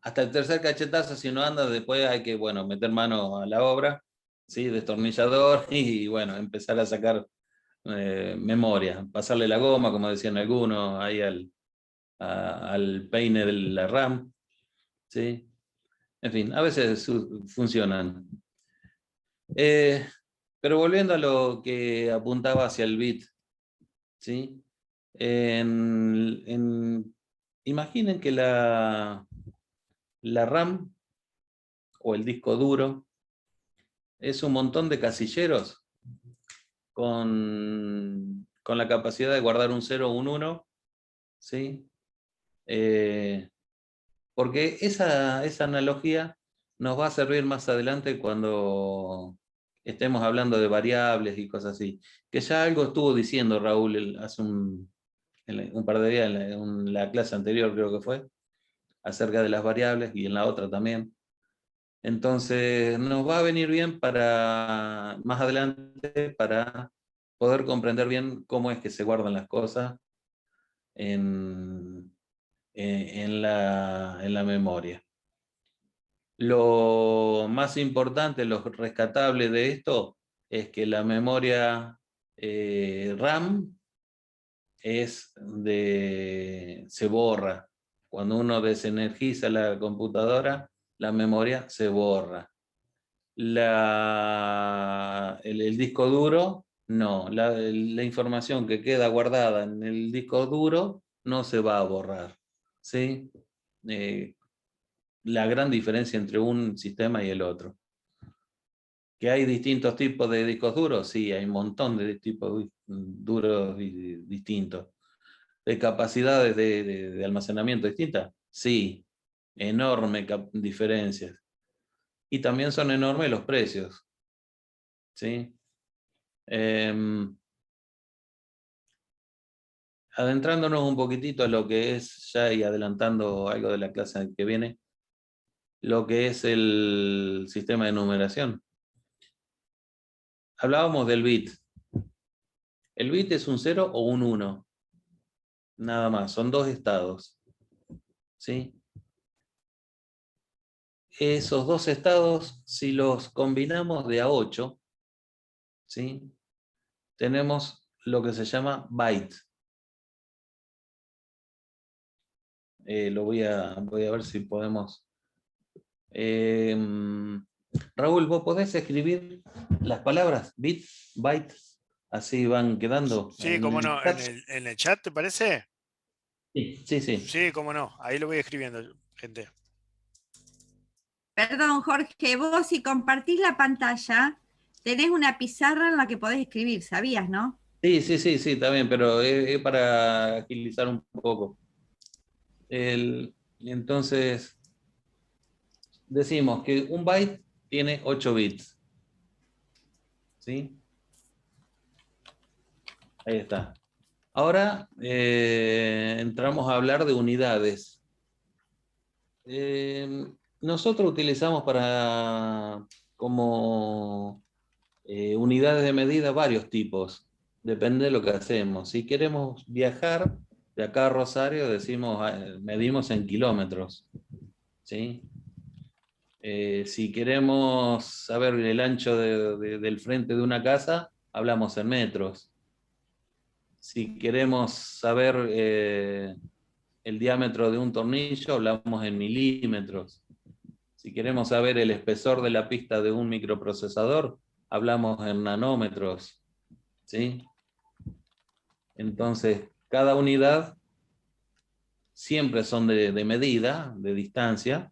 hasta el tercer cachetazo, si no anda, después hay que, bueno, meter mano a la obra, ¿sí? Destornillador y, bueno, empezar a sacar memoria, pasarle la goma, como decían algunos, ahí al peine de la RAM, ¿sí? En fin, a veces funcionan. Pero volviendo a lo que apuntaba hacia el bit, ¿sí? Imaginen que la RAM o el disco duro es un montón de casilleros con la capacidad de guardar un 0 o un 1, ¿sí? Porque esa analogía nos va a servir más adelante cuando estemos hablando de variables y cosas así. Que ya algo estuvo diciendo Raúl hace un par de días en la clase anterior, creo que fue, acerca de las variables y en la otra también. Entonces nos va a venir bien para más adelante para poder comprender bien cómo es que se guardan las cosas en la memoria. Lo más importante, lo rescatable de esto es que la memoria RAM se borra. Cuando uno desenergiza la computadora, la memoria se borra. El disco duro, no. La información que queda guardada en el disco duro no se va a borrar, ¿sí? La gran diferencia entre un sistema y el otro. ¿Que hay distintos tipos de discos duros? Sí, hay un montón de tipos duros distintos. de capacidades de almacenamiento distintas. Sí, enorme diferencias. Y también son enormes los precios. ¿Sí? Adentrándonos un poquitito a lo que es, ya y adelantando algo de la clase que viene, lo que es el sistema de numeración. Hablábamos del bit. El bit es un 0 o un 1. Nada más, son dos estados. ¿Sí? Esos dos estados, si los combinamos de a 8, ¿sí? Tenemos lo que se llama byte. Voy a ver si podemos. Raúl, ¿vos podés escribir las palabras bit, byte? Así van quedando. Sí, cómo no. ¿En el chat te parece? Sí, sí, sí. Sí, cómo no. Ahí lo voy escribiendo, gente. Perdón, Jorge, vos si compartís la pantalla, tenés una pizarra en la que podés escribir, ¿sabías, no? Sí, sí, sí, sí, está bien, pero es para agilizar un poco. Entonces, decimos que un byte tiene 8 bits. ¿Sí? Ahí está. Ahora entramos a hablar de unidades. Nosotros utilizamos como unidades de medida varios tipos. Depende de lo que hacemos. Si queremos viajar de acá a Rosario, medimos en kilómetros. ¿Sí? Si queremos saber el ancho del frente de una casa, hablamos en metros. Si queremos saber el diámetro de un tornillo, hablamos en milímetros. Si queremos saber el espesor de la pista de un microprocesador, hablamos en nanómetros. ¿Sí? Entonces, cada unidad siempre son de medida, de distancia,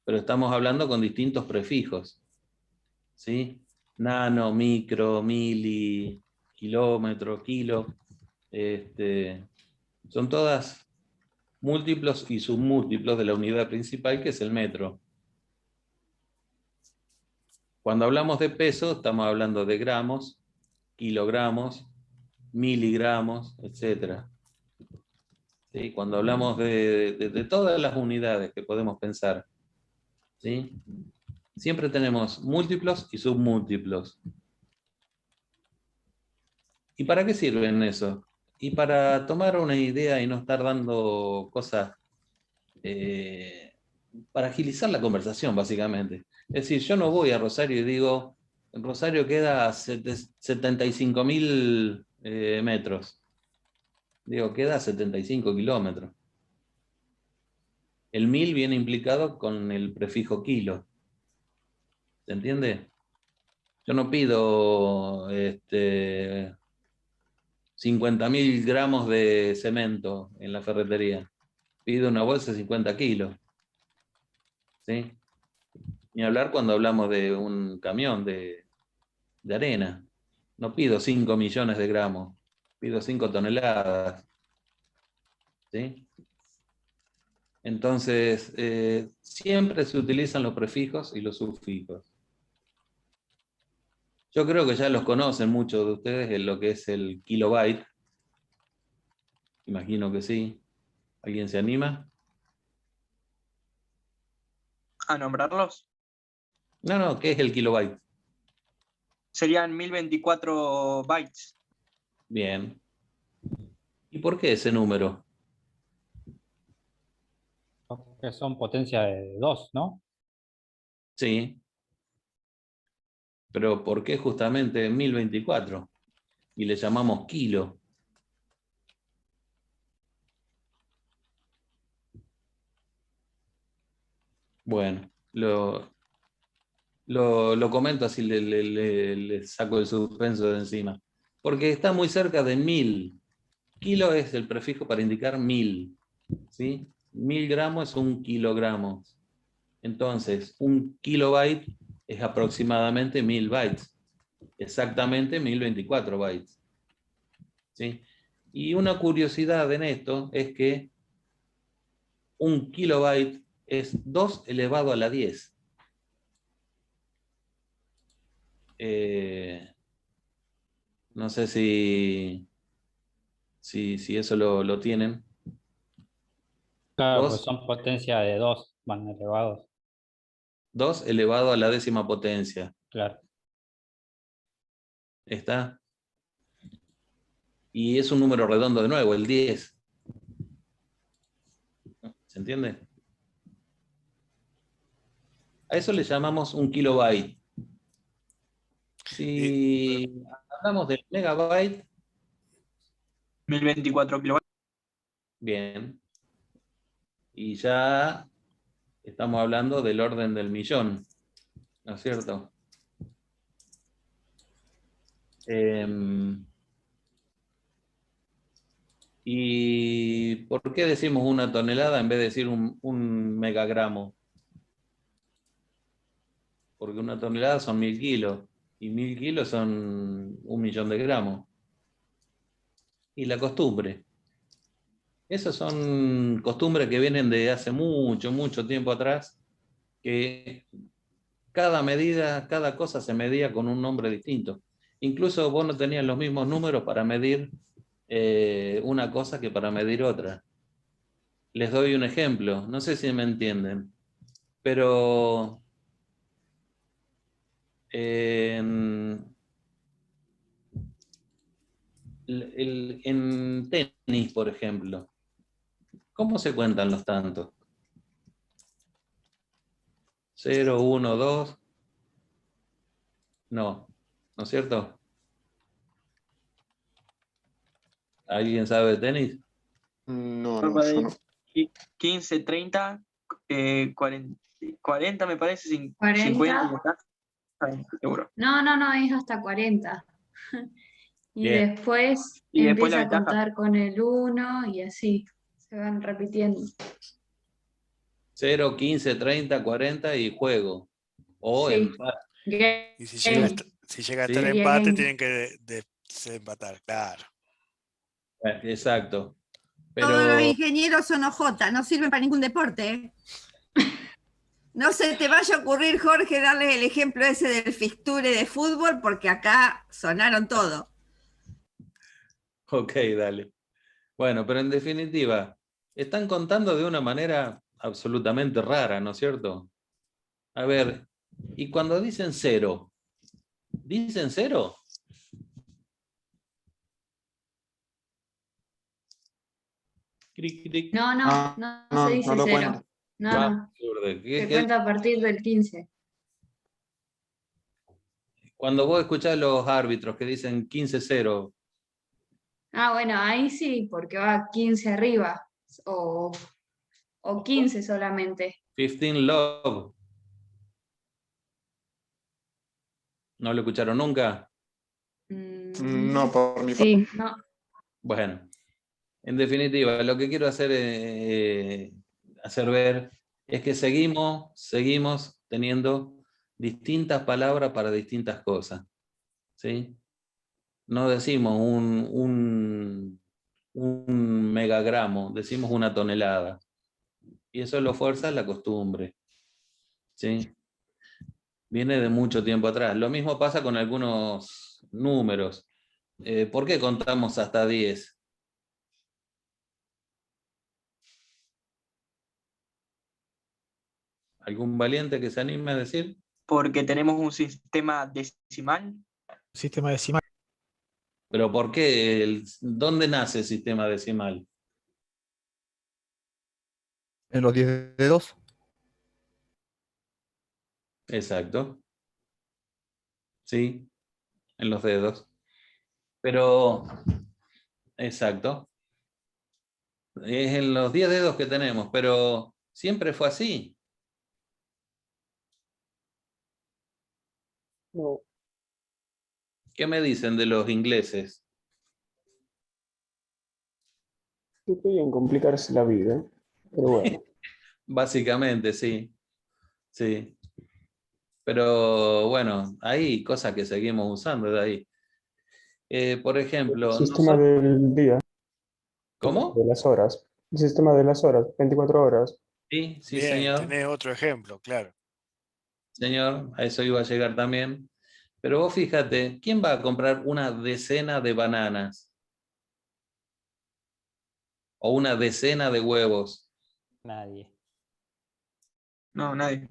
pero estamos hablando con distintos prefijos. ¿Sí? Nano, micro, mili, kilómetro, kilo. Son todas múltiplos y submúltiplos de la unidad principal, que es el metro. Cuando hablamos de peso, estamos hablando de gramos, kilogramos, miligramos, etc. ¿Sí? Cuando hablamos de todas las unidades que podemos pensar, ¿sí? Siempre tenemos múltiplos y submúltiplos. ¿Y para qué sirven eso? Y para tomar una idea y no estar dando cosas, para agilizar la conversación, básicamente. Es decir, yo no voy a Rosario y digo, en Rosario queda a 75.000 metros. Digo, queda a 75 kilómetros. El 1000 viene implicado con el prefijo kilo. ¿Se entiende? Yo no pido 50.000 gramos de cemento en la ferretería. Pido una bolsa de 50 kilos. ¿Sí? Ni hablar cuando hablamos de un camión de arena. No pido 5 millones de gramos, pido 5 toneladas. ¿Sí? Entonces, siempre se utilizan los prefijos y los sufijos. Yo creo que ya los conocen muchos de ustedes en lo que es el kilobyte. Imagino que sí. ¿Alguien se anima? ¿A nombrarlos? No, ¿qué es el kilobyte? Serían 1024 bytes. Bien. ¿Y por qué ese número? Que son potencia de 2, ¿no? Sí. Pero ¿por qué justamente 1024? Y le llamamos kilo. Bueno, lo comento así, le saco el suspenso de encima. Porque está muy cerca de 1000. Kilo es el prefijo para indicar 1000. ¿Sí? 1000 gramos es un kilogramo. Entonces, un kilobyte es aproximadamente 1000 bytes. Exactamente 1024 bytes. ¿Sí? Y una curiosidad en esto es que un kilobyte es 2 elevado a la 10. No sé si eso lo tienen. Claro, pues 2 son potencia de 2, van elevados. 2 elevado a la 10ª potencia. Claro. ¿Está? Y es un número redondo de nuevo, el 10. ¿Se entiende? A eso le llamamos un kilobyte. Si hablamos del megabyte... 1024 kilobytes. Bien. Y ya estamos hablando del orden del millón, ¿no es cierto? ¿Y por qué decimos una tonelada en vez de decir un megagramo? Porque una tonelada son 1000 kilos, y 1000 kilos son 1.000.000 de gramos. Y la costumbre. Esas son costumbres que vienen de hace mucho, mucho tiempo atrás, que cada medida, cada cosa se medía con un nombre distinto. Incluso vos no tenías los mismos números para medir una cosa que para medir otra. Les doy un ejemplo, no sé si me entienden, pero en tenis, por ejemplo, ¿cómo se cuentan los tantos? 0, 1, 2. No, ¿no es cierto? ¿Alguien sabe de tenis? No, yo no. 15, 30, 40 me parece, 40. 50, seguro. No, es hasta 40. Y Bien. después Y después la empieza a ventaja. contar con el 1 y así. Se van repitiendo. 0, 15, 30, 40 y juego. O Sí. empate. Y si llega a estar Sí. empate, tienen que desempatar, claro. Exacto. Todos los Pero ingenieros son OJ, no sirven para ningún deporte. ¿Eh? No se te vaya a ocurrir, Jorge, darles el ejemplo ese del fixture de fútbol, porque acá sonaron todo. ok, dale. Bueno, pero en definitiva, están contando de una manera absolutamente rara, ¿no es cierto? A ver, y cuando dicen 0, ¿dicen 0? Cric, cric. No se dice lo 0. cuento. No. ¿Qué- Se qué- cuenta a partir del 15. Cuando vos escuchás los árbitros que dicen 15-0, Ah, bueno, ahí sí, porque va 15 arriba. O 15 solamente. 15 love, ¿no lo escucharon nunca? No, por mi Sí, no. Bueno, en definitiva, lo que quiero hacer ver es que seguimos teniendo distintas palabras para distintas cosas, ¿sí? No decimos un megagramo, decimos una tonelada. Y eso lo fuerza la costumbre, ¿sí? Viene de mucho tiempo atrás. Lo mismo pasa con algunos números. ¿Por qué contamos hasta 10? ¿Algún valiente que se anime a decir? Porque tenemos un sistema decimal. Sistema decimal. ¿Pero por qué? ¿Dónde nace el sistema decimal? En los 10 dedos. Exacto. Sí, en los dedos. Pero, exacto. Es en los 10 dedos que tenemos, pero siempre fue así. No. ¿Qué me dicen de los ingleses? Que querían complicarse la vida, pero bueno. Básicamente, sí. Sí. Pero bueno, hay cosas que seguimos usando de ahí. Por ejemplo, Sistema del día. ¿Cómo? De las horas. El sistema de las horas, 24 horas. Sí, sí, Bien, señor. tenés otro ejemplo, claro. Señor, a eso iba a llegar también. Pero vos fíjate, ¿quién va a comprar una decena de bananas? ¿O una decena de huevos? Nadie. No, nadie.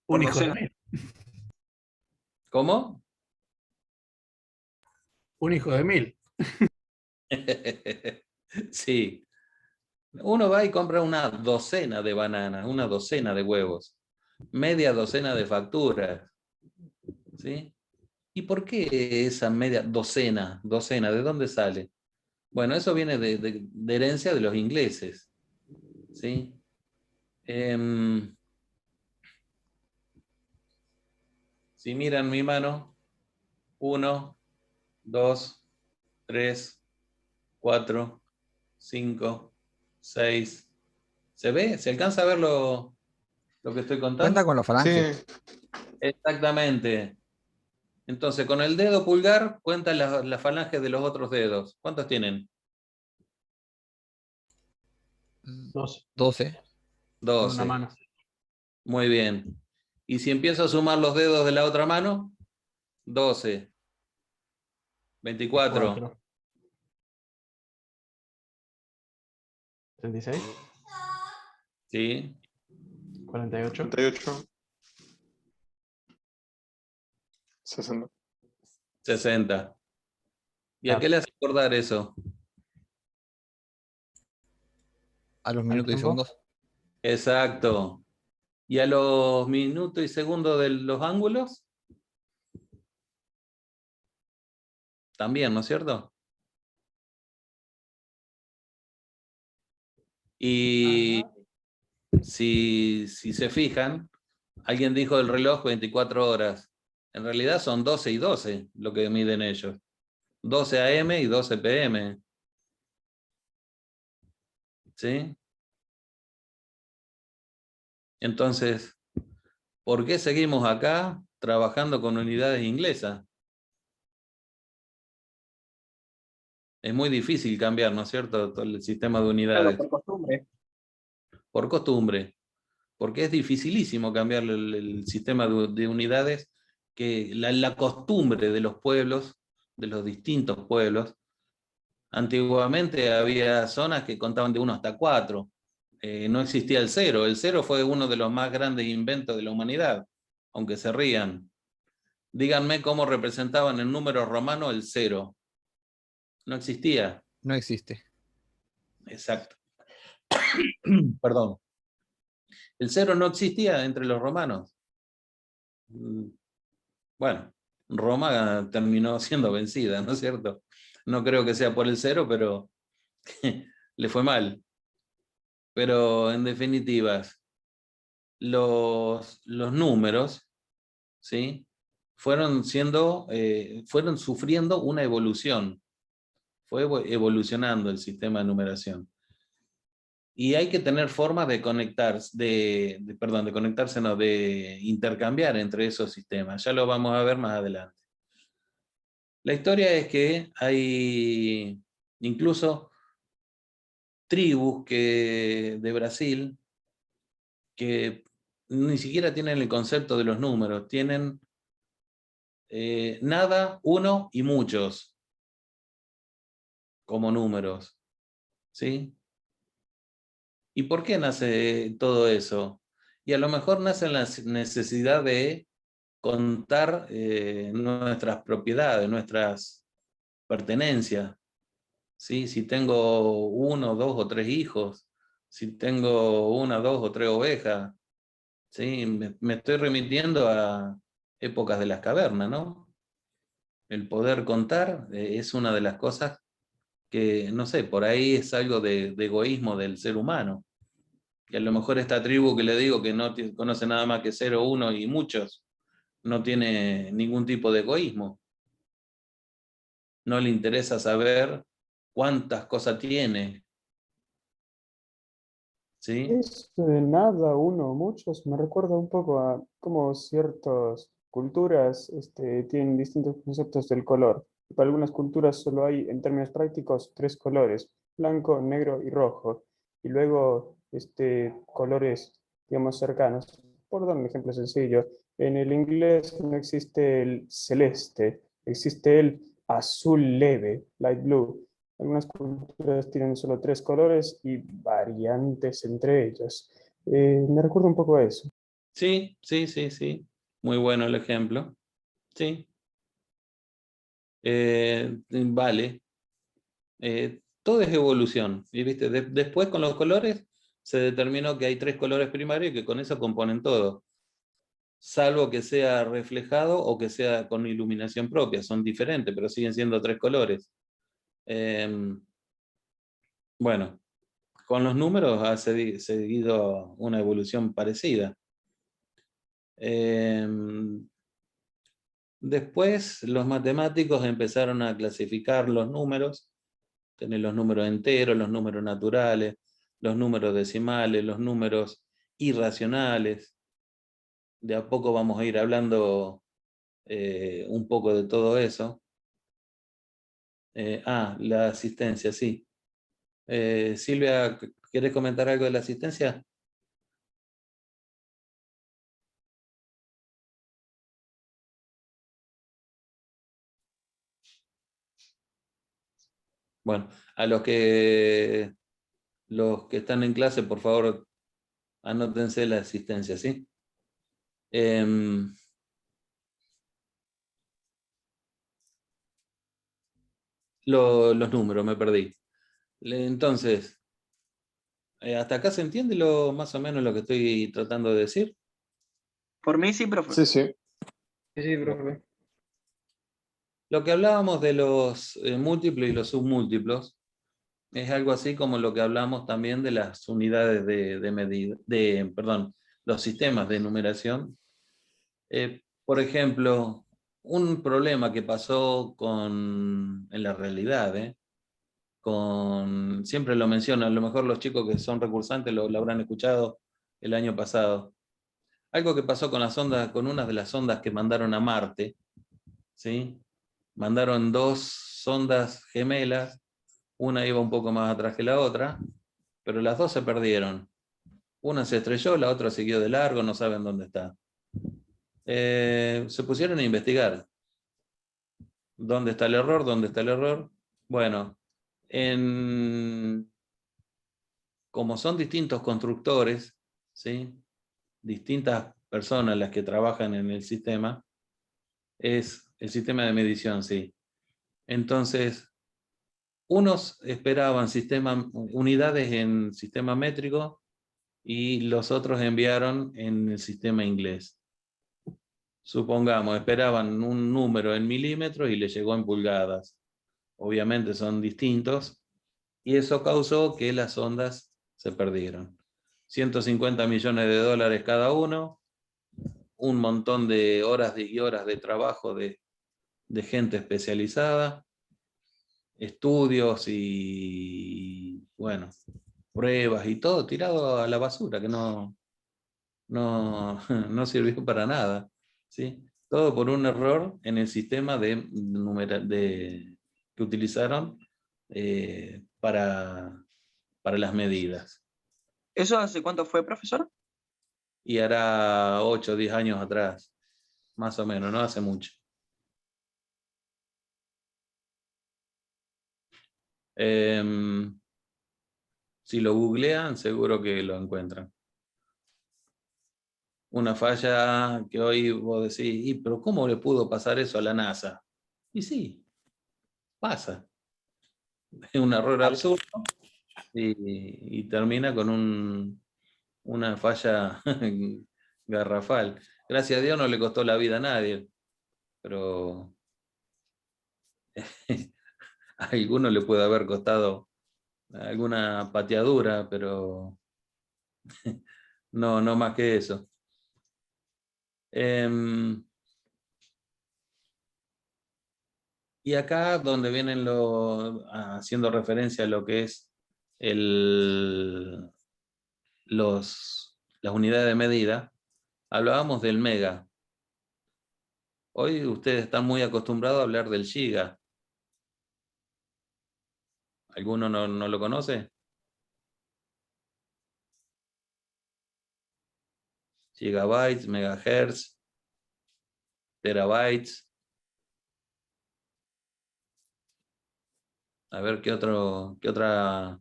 Un Por hijo de docena. mil. ¿Cómo? Un hijo de mil. Sí. Uno va y compra una docena de bananas, una docena de huevos, media docena de facturas. ¿Sí? ¿Y por qué esa media docena? Docena, ¿de dónde sale? Bueno, eso viene de herencia de los ingleses. ¿Sí? Si miran mi mano, 1, 2, 3, 4, 5, 6. ¿Se ve? ¿Se alcanza a ver lo que estoy contando? Cuenta con la falange. Sí. Exactamente. Entonces, con el dedo pulgar cuenta la falange de los otros dedos. ¿Cuántos tienen? 12. Con 12. una mano. Muy bien. Y si empiezo a sumar los dedos de la otra mano, 12. 24. 4. 36. ¿Sí? 48. 38. 60. 60. ¿Y a qué le hace acordar eso? A los minutos y segundos. Exacto. ¿Y a los minutos y segundos de los ángulos? También, ¿no es cierto? Y si se fijan, alguien dijo el reloj 24 horas. En realidad son 12 y 12 lo que miden ellos. 12 AM y 12 PM. ¿Sí? Entonces, ¿por qué seguimos acá trabajando con unidades inglesas? Es muy difícil cambiar, ¿no es cierto?, todo el sistema de unidades. Por costumbre. Por costumbre. Porque es dificilísimo cambiar el sistema de unidades, que la costumbre de los pueblos, de los distintos pueblos. Antiguamente había zonas que contaban de 1 hasta 4. No existía el 0. El 0 fue uno de los más grandes inventos de la humanidad, aunque se rían. Díganme cómo representaban en números romanos el 0. No existía. No existe. Exacto. Perdón. El 0 no existía entre los romanos. Bueno, Roma terminó siendo vencida, ¿no es cierto? No creo que sea por el 0, pero le fue mal. Pero en definitivas, los números, ¿sí?, fueron sufriendo una evolución. Fue evolucionando el sistema de numeración. Y hay que tener formas de conectarse, de intercambiar entre esos sistemas. Ya lo vamos a ver más adelante. La historia es que hay incluso tribus de Brasil que ni siquiera tienen el concepto de los números, tienen nada, uno y muchos como números. ¿Sí? ¿Y por qué nace todo eso? Y a lo mejor nace la necesidad de contar nuestras propiedades, nuestras pertenencias. ¿Sí? Si tengo 1, 2 o 3 hijos, si tengo 1, 2 o 3 ovejas, ¿sí? Me estoy remitiendo a épocas de las cavernas, ¿no? El poder contar es una de las cosas que, no sé, por ahí es algo de egoísmo del ser humano. Y a lo mejor esta tribu que le digo que no conoce nada más que 0, 1 y muchos, no tiene ningún tipo de egoísmo. No le interesa saber cuántas cosas tiene. ¿Sí? Eso de nada, uno, muchos, me recuerda un poco a cómo ciertas culturas tienen distintos conceptos del color. Para algunas culturas solo hay, en términos prácticos, 3 colores. blanco, negro y rojo. Y luego colores, digamos, cercanos. Por dar un ejemplo sencillo, en el inglés no existe el celeste, existe el azul leve, light blue. Algunas culturas tienen solo 3 colores y variantes entre ellos. Me recuerda un poco a eso. Sí, sí, sí, sí. Muy bueno el ejemplo. Sí. Vale. Todo es evolución. Y viste, después con los colores se determinó que hay 3 colores primarios y que con eso componen todo. Salvo que sea reflejado o que sea con iluminación propia. Son diferentes, pero siguen siendo 3 colores. Bueno, con los números ha seguido una evolución parecida. Después los matemáticos empezaron a clasificar los números, tener los números enteros, los números naturales, los números decimales, los números irracionales. De a poco vamos a ir hablando un poco de todo eso. La asistencia, sí. Silvia, ¿quieres comentar algo de la asistencia? Bueno, a los que están en clase, por favor, anótense la asistencia, ¿sí? Los números, me perdí. Entonces, ¿hasta acá se entiende más o menos lo que estoy tratando de decir? Por mí sí, profe. Sí, sí. Sí, profe. Lo que hablábamos de los múltiplos y los submúltiplos es algo así como lo que hablamos también de las unidades de medida, perdón, los sistemas de numeración. Por ejemplo, un problema que pasó en la realidad, siempre lo menciono, a lo mejor los chicos que son recursantes lo habrán escuchado el año pasado. Algo que pasó con las ondas, con una de las sondas que mandaron a Marte, ¿sí? Mandaron 2 sondas gemelas, una iba un poco más atrás que la otra, pero las 2 se perdieron. Una se estrelló, la otra siguió de largo, no saben dónde está. Se pusieron a investigar. ¿Dónde está el error? ¿Dónde está el error? Bueno, como son distintos constructores, ¿sí? Distintas personas las que trabajan en el sistema, es el sistema de medición, sí. Entonces, unos esperaban unidades en sistema métrico y los otros enviaron en el sistema inglés. Supongamos, esperaban un número en milímetros y le llegó en pulgadas. Obviamente son distintos y eso causó que las ondas se perdieron. 150 millones de dólares cada uno, un montón de horas y horas de trabajo de gente especializada, estudios y, bueno, pruebas y todo tirado a la basura, que no sirvió para nada, ¿sí? Todo por un error en el sistema que utilizaron para las medidas. ¿Eso hace cuánto fue, profesor? Y hará 8 o 10 años atrás, más o menos, no hace mucho. Si lo googlean, seguro que lo encuentran. Una falla que hoy vos decís, pero ¿cómo le pudo pasar eso a la NASA? Y sí, pasa. Es un error absurdo y termina con una falla garrafal. Gracias a Dios no le costó la vida a nadie, pero a alguno le puede haber costado alguna pateadura, pero no más que eso. Y acá donde vienen haciendo referencia a lo que es las unidades de medida, hablábamos del mega. Hoy ustedes están muy acostumbrados a hablar del giga. ¿Alguno no lo conoce? Gigabytes, megahertz, terabytes. A ver qué otra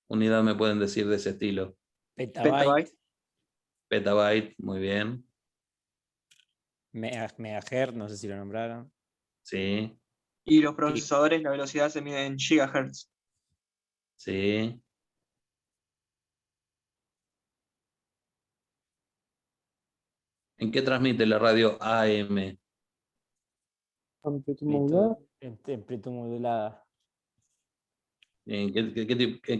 unidad me pueden decir de ese estilo. Petabyte. Petabyte, muy bien. Megahertz, no sé si lo nombraron. Sí, Y los procesadores, la velocidad se mide en gigahertz. sí. ¿En qué transmite la radio AM? Amplitud modulada. Amplitud modulada.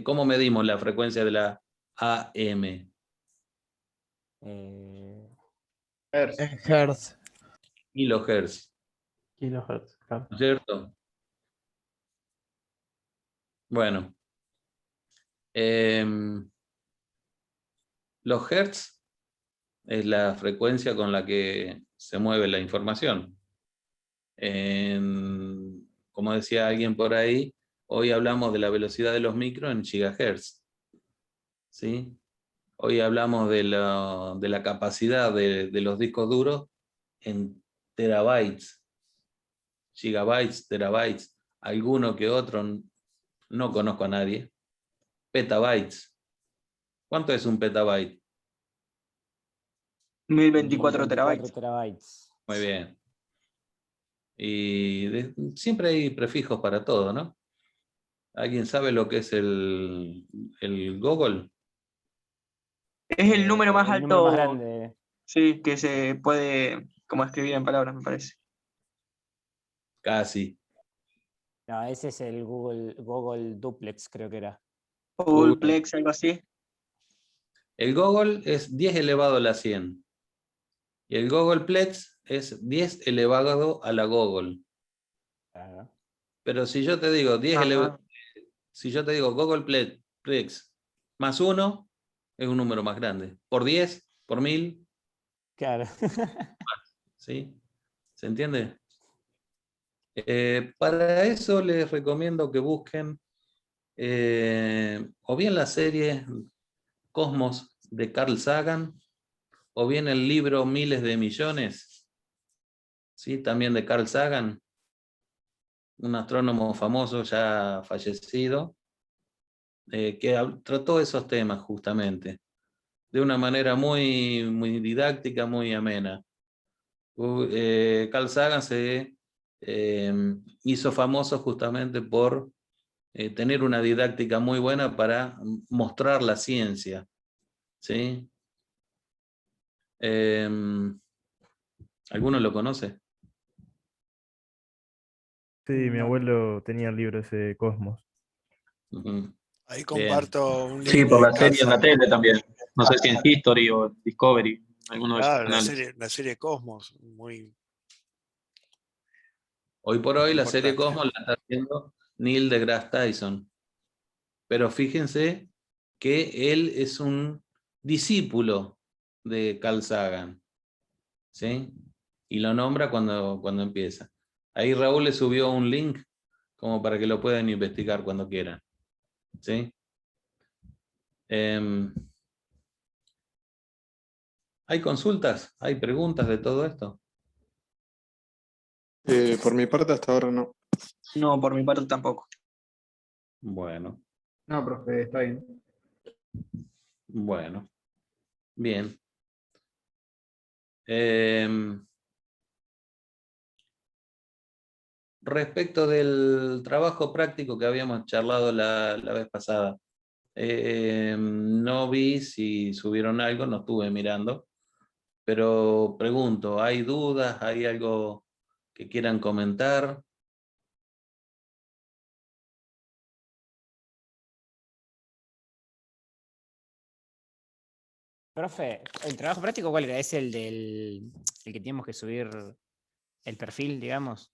¿Cómo medimos la frecuencia de la AM? Hertz. Kilohertz, Kilohertz, claro. ¿no es cierto? Bueno. Los hertz es la frecuencia con la que se mueve la información. Como decía alguien por ahí, hoy hablamos de la velocidad de los micros en gigahertz. ¿Sí? Hoy hablamos de la capacidad de los discos duros en terabytes, gigabytes, terabytes, alguno que otro, no conozco a nadie. Petabytes. ¿Cuánto es un petabyte? 1024 terabytes. Muy bien. Y siempre hay prefijos para todo, ¿no? ¿Alguien sabe lo que es el Google? Es el número más El alto. número más grande. Sí, que se puede como escribir en palabras, me parece. Casi. No, ese es el Google Duplex, creo que era. O Googleplex, algo así. El Google es 10 elevado a la 100. Y el Googleplex es 10 elevado a la Google. Claro. Pero si yo te digo 10 si yo te digo Googleplex más 1, es un número más grande. Por 10, por 1000. Claro. ¿Sí? ¿Se entiende? Para eso les recomiendo que busquen o bien la serie Cosmos de Carl Sagan, o bien el libro Miles de Millones, ¿sí? También de Carl Sagan, un astrónomo famoso ya fallecido, que trató esos temas justamente, de una manera muy, muy didáctica, muy amena. Carl Sagan se hizo famoso justamente por tener una didáctica muy buena para mostrar la ciencia, ¿sí? ¿Alguno lo conoce? Sí, mi abuelo tenía el libro ese de Cosmos. Ahí comparto un link. Sí, por de la serie en la Carl tele también. No sé si en History o Discovery, alguno de esos Sagan. Claro, canales. la serie Cosmos, muy Hoy por hoy la serie importante. Cosmos la está haciendo Neil deGrasse Tyson. Pero fíjense que él es un discípulo de Carl Sagan, ¿sí? Y lo nombra cuando empieza. Ahí Raúl le subió un link como para que lo puedan investigar cuando quieran, ¿sí? ¿Hay consultas? ¿Hay preguntas de todo esto? Por mi parte hasta ahora no. No, por mi parte tampoco. Bueno, No, profe, está bien. bueno. Bien. Respecto del trabajo práctico que habíamos charlado la vez pasada, no vi si subieron algo, no estuve mirando, pero pregunto, ¿hay dudas? ¿Hay algo que quieran comentar? Profe, ¿el trabajo práctico cuál era? ¿Es el el que teníamos que subir el perfil, digamos?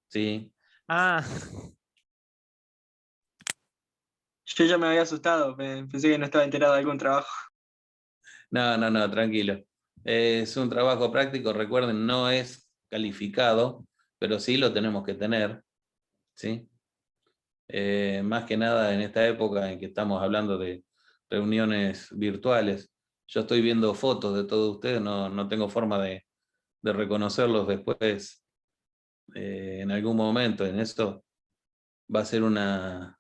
Sí. Ah, Yo ya me había asustado, pensé que no estaba enterado de algún trabajo. No, tranquilo. Es un trabajo práctico, recuerden, no es calificado, pero sí lo tenemos que tener, ¿sí? más que nada en esta época en que estamos hablando de reuniones virtuales. Yo estoy viendo fotos de todos ustedes, no tengo forma de reconocerlos después en algún momento. En esto va a ser una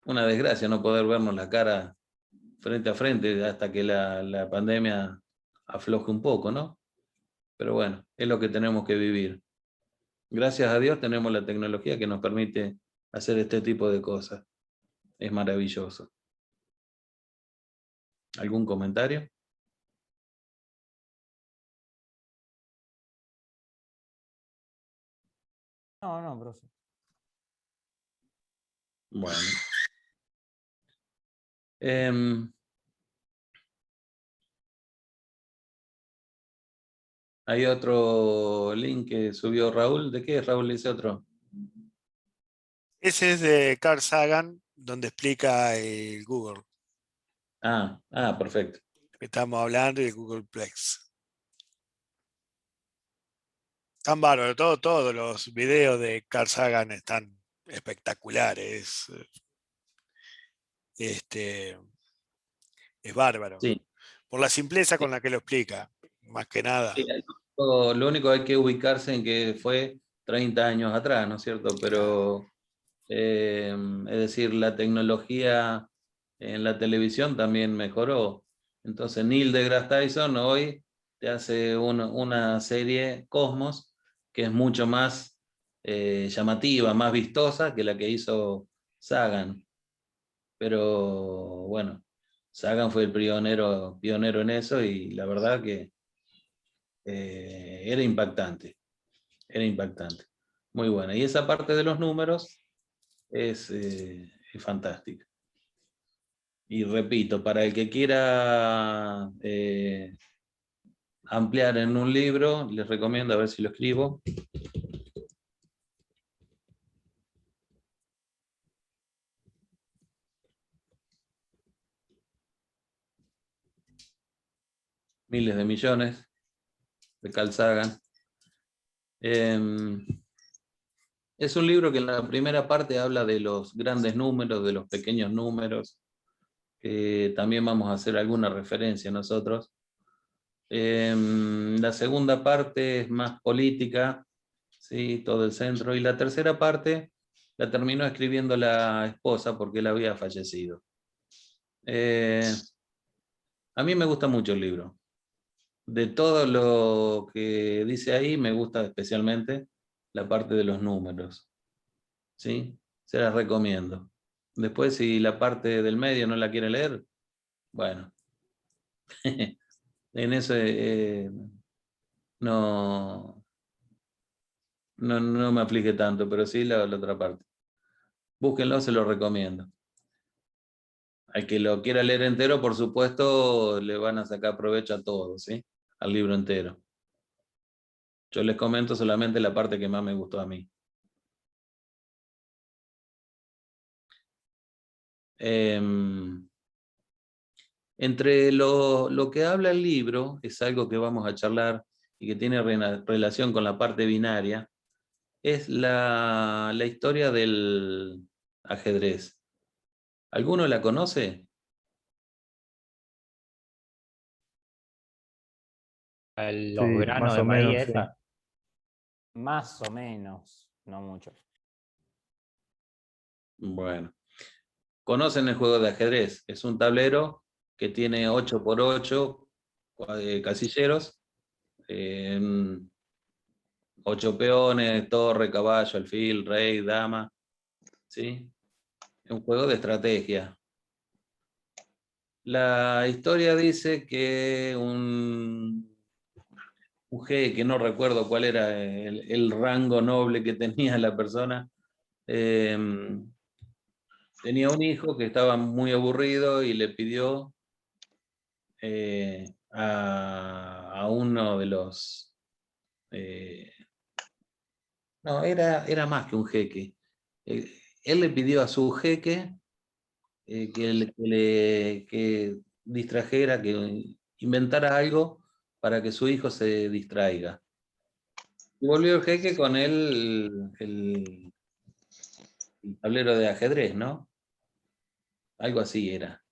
desgracia no poder vernos la cara frente a frente hasta que la pandemia afloje un poco, ¿no? Pero bueno, es lo que tenemos que vivir. Gracias a Dios tenemos la tecnología que nos permite hacer este tipo de cosas. Es maravilloso. ¿Algún comentario? No, profe. Bueno. Hay otro link que subió Raúl. ¿De qué es, Raúl? Dice otro. Ese es de Carl Sagan, donde explica el Google. Perfecto. Estamos hablando del Googleplex. Están bárbaros, todos los videos de Carl Sagan están espectaculares. Es bárbaro. Sí. Por la simpleza con la que lo explica, más que nada. Sí, lo único hay que ubicarse en que fue 30 años atrás, ¿no es cierto? Pero, es decir, la tecnología en la televisión también mejoró. Entonces Neil deGrasse Tyson hoy te hace una serie Cosmos que es mucho más llamativa, más vistosa que la que hizo Sagan. Pero bueno, Sagan fue el pionero en eso y la verdad que era impactante. Era impactante. Muy buena. Y esa parte de los números es fantástica. Y repito, para el que quiera ampliar en un libro, les recomiendo, a ver si lo escribo. Miles de millones de Carl Sagan. Es un libro que en la primera parte habla de los grandes números, de los pequeños números. También vamos a hacer alguna referencia nosotros. La segunda parte es más política, ¿sí? Todo el centro. Y la tercera parte la terminó escribiendo la esposa porque él había fallecido. A mí me gusta mucho el libro. De todo lo que dice ahí, me gusta especialmente la parte de los números. ¿Sí? Se las recomiendo. Después, si la parte del medio no la quiere leer, bueno. En eso no me aflige tanto, pero sí la otra parte. Búsquenlo, se lo recomiendo. Al que lo quiera leer entero, por supuesto, le van a sacar provecho a todo, ¿sí? Al libro entero. Yo les comento solamente la parte que más me gustó a mí. Entre lo que habla el libro, es algo que vamos a charlar y que tiene relación con la parte binaria, es la historia del ajedrez. ¿Alguno la conoce? Los Sí, granos más de o maíz menos, sí. esa. Más o menos, no mucho. Bueno. ¿Conocen el juego de ajedrez? Es un tablero que tiene 8x8 casilleros, 8 peones, torre, caballo, alfil, rey, dama. ¿Sí? Es un juego de estrategia. La historia dice que un jeque, no recuerdo cuál era el rango noble que tenía la persona, tenía un hijo que estaba muy aburrido y le pidió a uno de los... no, era más que un jeque. Él le pidió a su jeque que distrajera, que inventara algo para que su hijo se distraiga. Y volvió el jeque con el tablero de ajedrez, ¿no? Algo así era.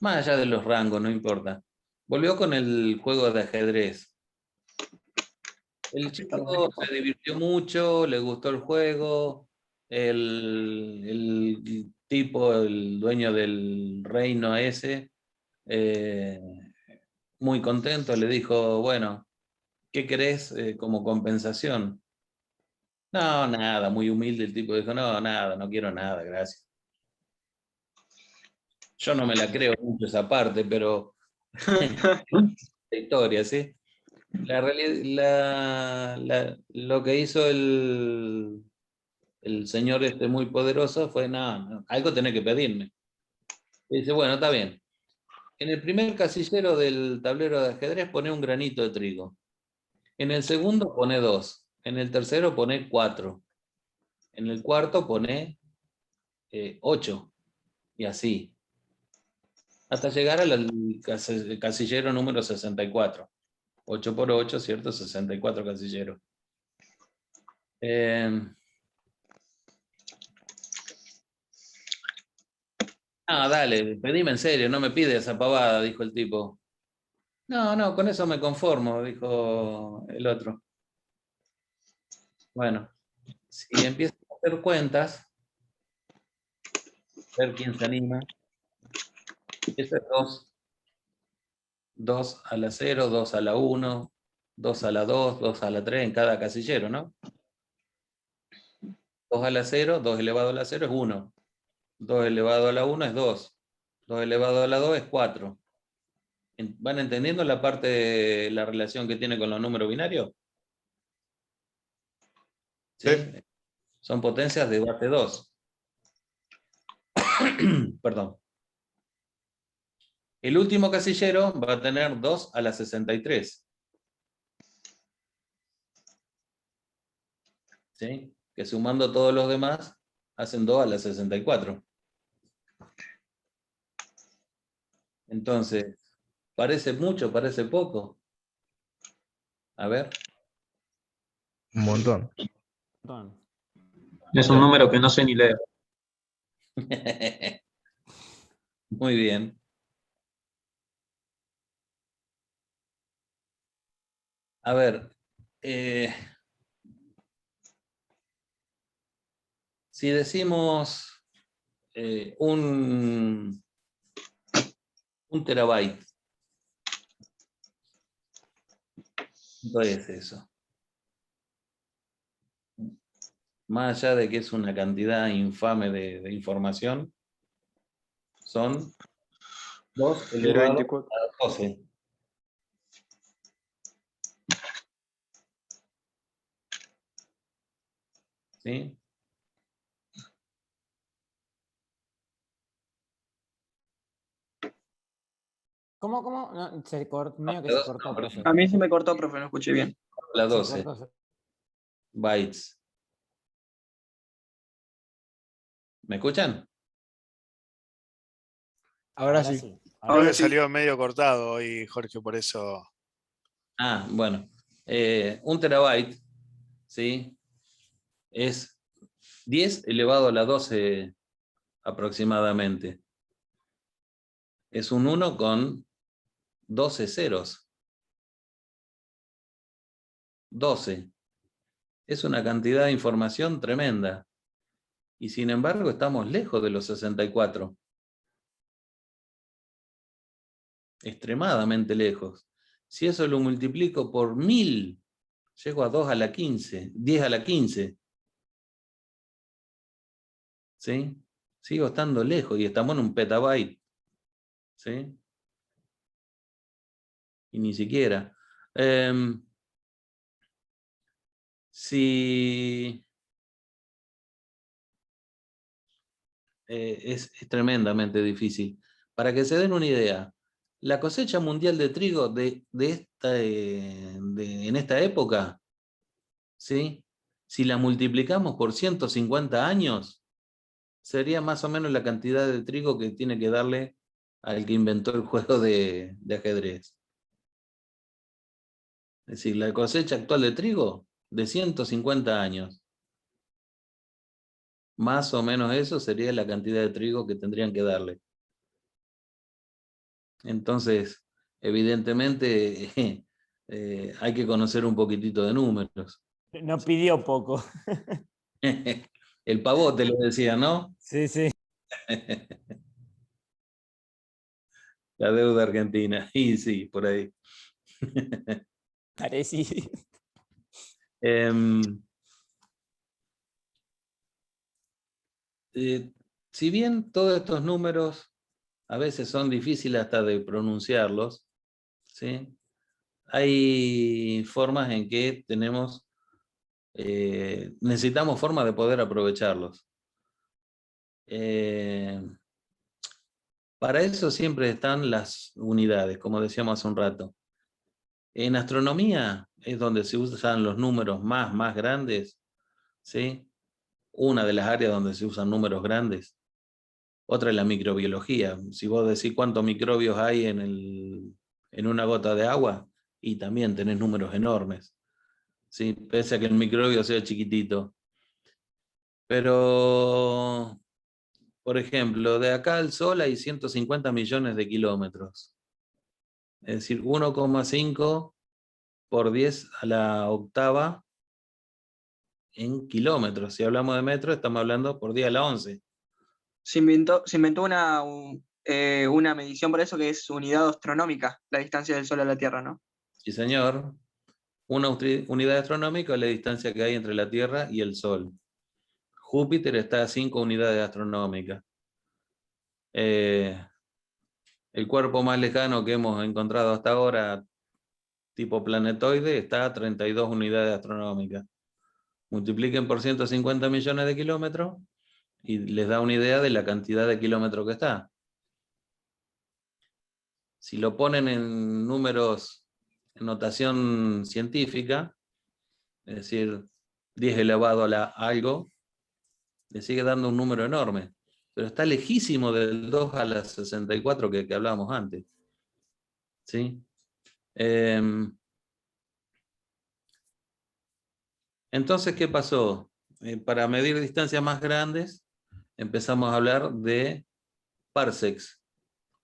Más allá de los rangos, no importa. Volvió con el juego de ajedrez. El chico se divirtió mucho, le gustó el juego. El tipo, el dueño del reino ese, muy contento, le dijo, bueno, ¿qué querés como compensación? No, nada, muy humilde el tipo dijo, no, nada, no quiero nada, gracias. Yo no me la creo mucho esa parte, pero la historia, ¿sí? Lo que hizo el señor este muy poderoso fue, no, algo tenés que pedirme. Y dice, bueno, está bien. En el primer casillero del tablero de ajedrez pone un granito de trigo. En el segundo pone 2. En el tercero pone 4. En el cuarto pone 8. Y así. Hasta llegar al casillero número 64. 8 por 8, ¿cierto? 64 casilleros. Dale, pedime en serio, no me pide esa pavada, dijo el tipo. No, con eso me conformo, dijo el otro. Bueno, si empiezas a hacer cuentas, a ver quién se anima. Eso es 2. 2 a la 0, 2 a la 1, 2 a la 2, 2 a la 3 en cada casillero, ¿no? 2 a la 0, 2 elevado a la 0 es 1. 2 elevado a la 1 es 2. 2 elevado a la 2 es 4. ¿Van entendiendo la parte de la relación que tiene con los números binarios? ¿Sí? Son potencias de base 2. Perdón. El último casillero va a tener 2 a la 63. ¿Sí? Que sumando todos los demás, hacen 2 a la 64. Entonces, ¿parece mucho? ¿Parece poco? A ver. Un montón. Es un número que no sé ni leer. Muy bien. A ver. Si decimos un terabyte, ¿cuánto es eso? Más allá de que es una cantidad infame de información, son 2 elevado a 12. ¿Sí? ¿Cómo? No, medio que se cortó, profe. A mí se me cortó, profe, no escuché bien. La 12 bytes. ¿Me escuchan? Ahora sí. Ahora salió medio cortado hoy, Jorge, por eso. Bueno. Un terabyte, ¿sí? Es 10 elevado a la 12 aproximadamente. Es un 1 con 12 ceros. 12. Es una cantidad de información tremenda. Y sin embargo estamos lejos de los 64. Extremadamente lejos. Si eso lo multiplico por 1000, llego a 2 a la 15, 10 a la 15. ¿Sí? Sigo estando lejos y estamos en un petabyte. ¿Sí? Y ni siquiera. Si es tremendamente difícil. Para que se den una idea, la cosecha mundial de trigo en esta época, ¿sí? Si la multiplicamos por 150 años, sería más o menos la cantidad de trigo que tiene que darle al que inventó el juego de ajedrez. Es decir, la cosecha actual de trigo de 150 años. Más o menos eso sería la cantidad de trigo que tendrían que darle. Entonces, evidentemente, hay que conocer un poquitito de números. No pidió poco. El pavote le decía, ¿no? Sí, sí. La deuda argentina. Y sí, por ahí. Parecido. Si bien todos estos números a veces son difíciles hasta de pronunciarlos, ¿sí? Hay formas en que necesitamos formas de poder aprovecharlos. Para eso siempre están las unidades, como decíamos hace un rato. En astronomía es donde se usan los números más grandes, ¿sí? Una de las áreas donde se usan números grandes. Otra es la microbiología. Si vos decís cuántos microbios hay en una gota de agua, y también tenés números enormes, ¿sí? Pese a que el microbio sea chiquitito. Pero, por ejemplo, de acá al Sol hay 150 millones de kilómetros. Es decir, 1,5 por 10 a la octava en kilómetros. Si hablamos de metros, estamos hablando por 10 a la 11. Se inventó una medición por eso que es unidad astronómica, la distancia del Sol a la Tierra, ¿no? Sí, señor. Una unidad astronómica es la distancia que hay entre la Tierra y el Sol. Júpiter está a 5 unidades astronómicas. El cuerpo más lejano que hemos encontrado hasta ahora, tipo planetoide, está a 32 unidades astronómicas. Multipliquen por 150 millones de kilómetros y les da una idea de la cantidad de kilómetros que está. Si lo ponen en números, en notación científica, es decir, 10 elevado a algo, le sigue dando un número enorme. Pero está lejísimo del 2 a la 64 que hablábamos antes. ¿Sí? Entonces, ¿qué pasó? Para medir distancias más grandes, empezamos a hablar de parsecs,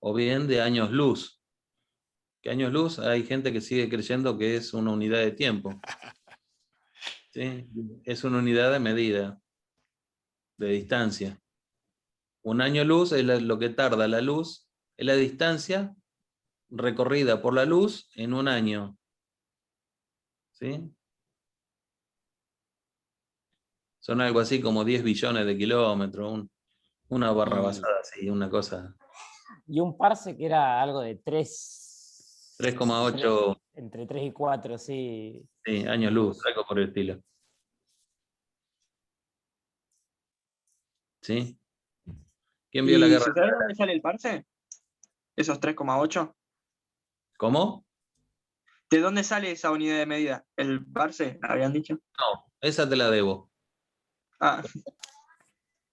o bien de años luz. Que años luz hay gente que sigue creyendo que es una unidad de tiempo. ¿Sí? Es una unidad de medida, de distancia. Un año luz es lo que tarda la luz, es la distancia recorrida por la luz en un año. ¿Sí? Son algo así como 10 billones de kilómetros, una barrabasada así, una cosa. Y un parsec que era algo de 3,8. Entre 3 y 4, sí. Sí, años luz, algo por el estilo. ¿Sí? ¿Quién vio la ¿Y guerra? sabes dónde sale el parse? Esos 3,8. ¿Cómo? ¿De dónde sale esa unidad de medida? ¿El parse, habían dicho? No, esa te la debo. Ah.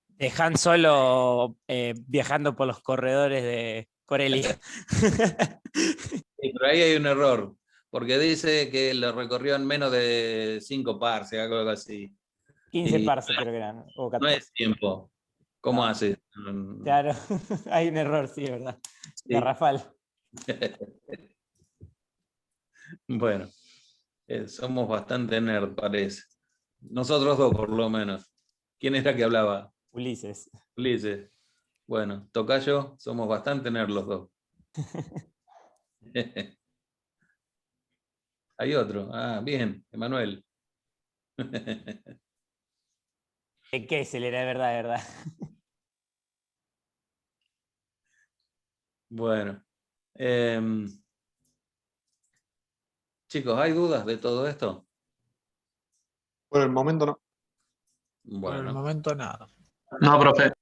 De Han Solo viajando por los corredores de Corellia. Sí, pero ahí hay un error, porque dice que lo recorrió en menos de 5 parses, algo así. 15 Y parses creo que eran. O 14. no es tiempo. ¿Cómo No. hace? Claro, hay un error, sí, ¿verdad? Sí. Garrafal. Bueno, somos bastante nerd, parece. Nosotros dos, por lo menos. ¿Quién era que hablaba? Ulises. Ulises. Bueno, tocayo, somos bastante nerd los dos. Hay otro. Ah, bien, Emanuel. ¿Qué es? Él era de verdad. Bueno. Chicos, ¿hay dudas de todo esto? Por el momento no. Bueno. Por el momento nada. No, profe.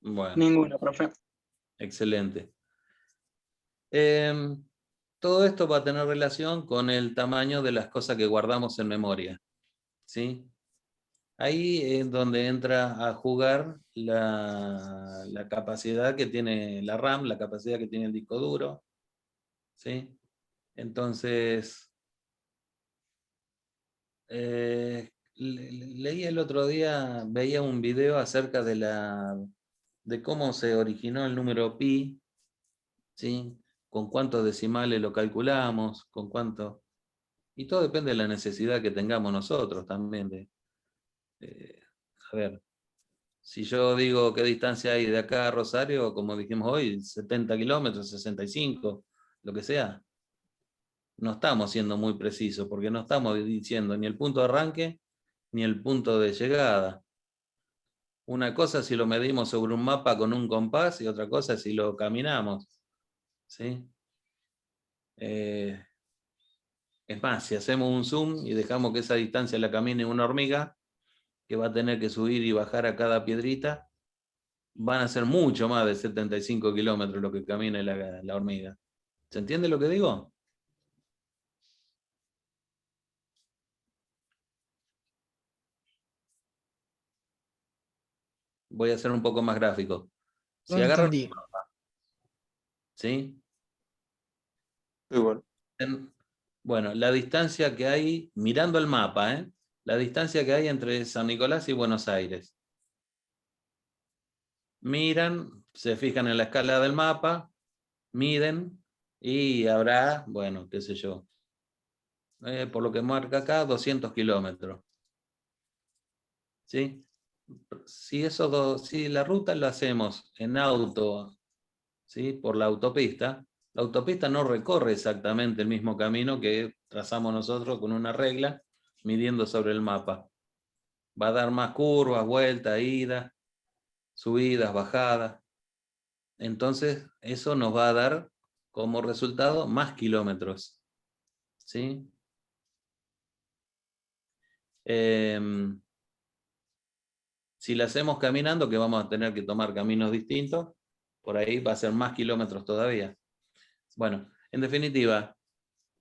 Bueno. Ninguno, profe. Excelente. Todo esto va a tener relación con el tamaño de las cosas que guardamos en memoria. ¿Sí? Ahí es donde entra a jugar la capacidad que tiene la RAM, la capacidad que tiene el disco duro. ¿Sí? Entonces, Leí el otro día, veía un video acerca de cómo se originó el número pi, ¿sí? Con cuántos decimales lo calculamos, con cuánto... Y todo depende de la necesidad que tengamos nosotros también. A ver, si yo digo qué distancia hay de acá a Rosario, como dijimos hoy, 70 kilómetros, 65, lo que sea, no estamos siendo muy precisos, porque no estamos diciendo ni el punto de arranque ni el punto de llegada. Una cosa si lo medimos sobre un mapa con un compás y otra cosa si lo caminamos, ¿sí? Es más, si hacemos un zoom y dejamos que esa distancia la camine una hormiga, que va a tener que subir y bajar a cada piedrita, van a ser mucho más de 75 kilómetros lo que camine la hormiga. ¿Se entiende lo que digo? Voy a ser un poco más gráfico. Si No agarran entendí. un mapa, ¿sí? Igual. Bueno, la distancia que hay, mirando el mapa, la distancia que hay entre San Nicolás y Buenos Aires. Miran, se fijan en la escala del mapa, miden y habrá, bueno, qué sé yo, por lo que marca acá, 200 kilómetros. ¿Sí? Si la ruta la hacemos en auto, ¿sí? Por la autopista no recorre exactamente el mismo camino que trazamos nosotros con una regla midiendo sobre el mapa. Va a dar más curvas, vueltas, idas, subidas, bajadas. Entonces, eso nos va a dar como resultado más kilómetros. ¿Sí? Si la hacemos caminando, que vamos a tener que tomar caminos distintos, por ahí va a ser más kilómetros todavía. Bueno, en definitiva,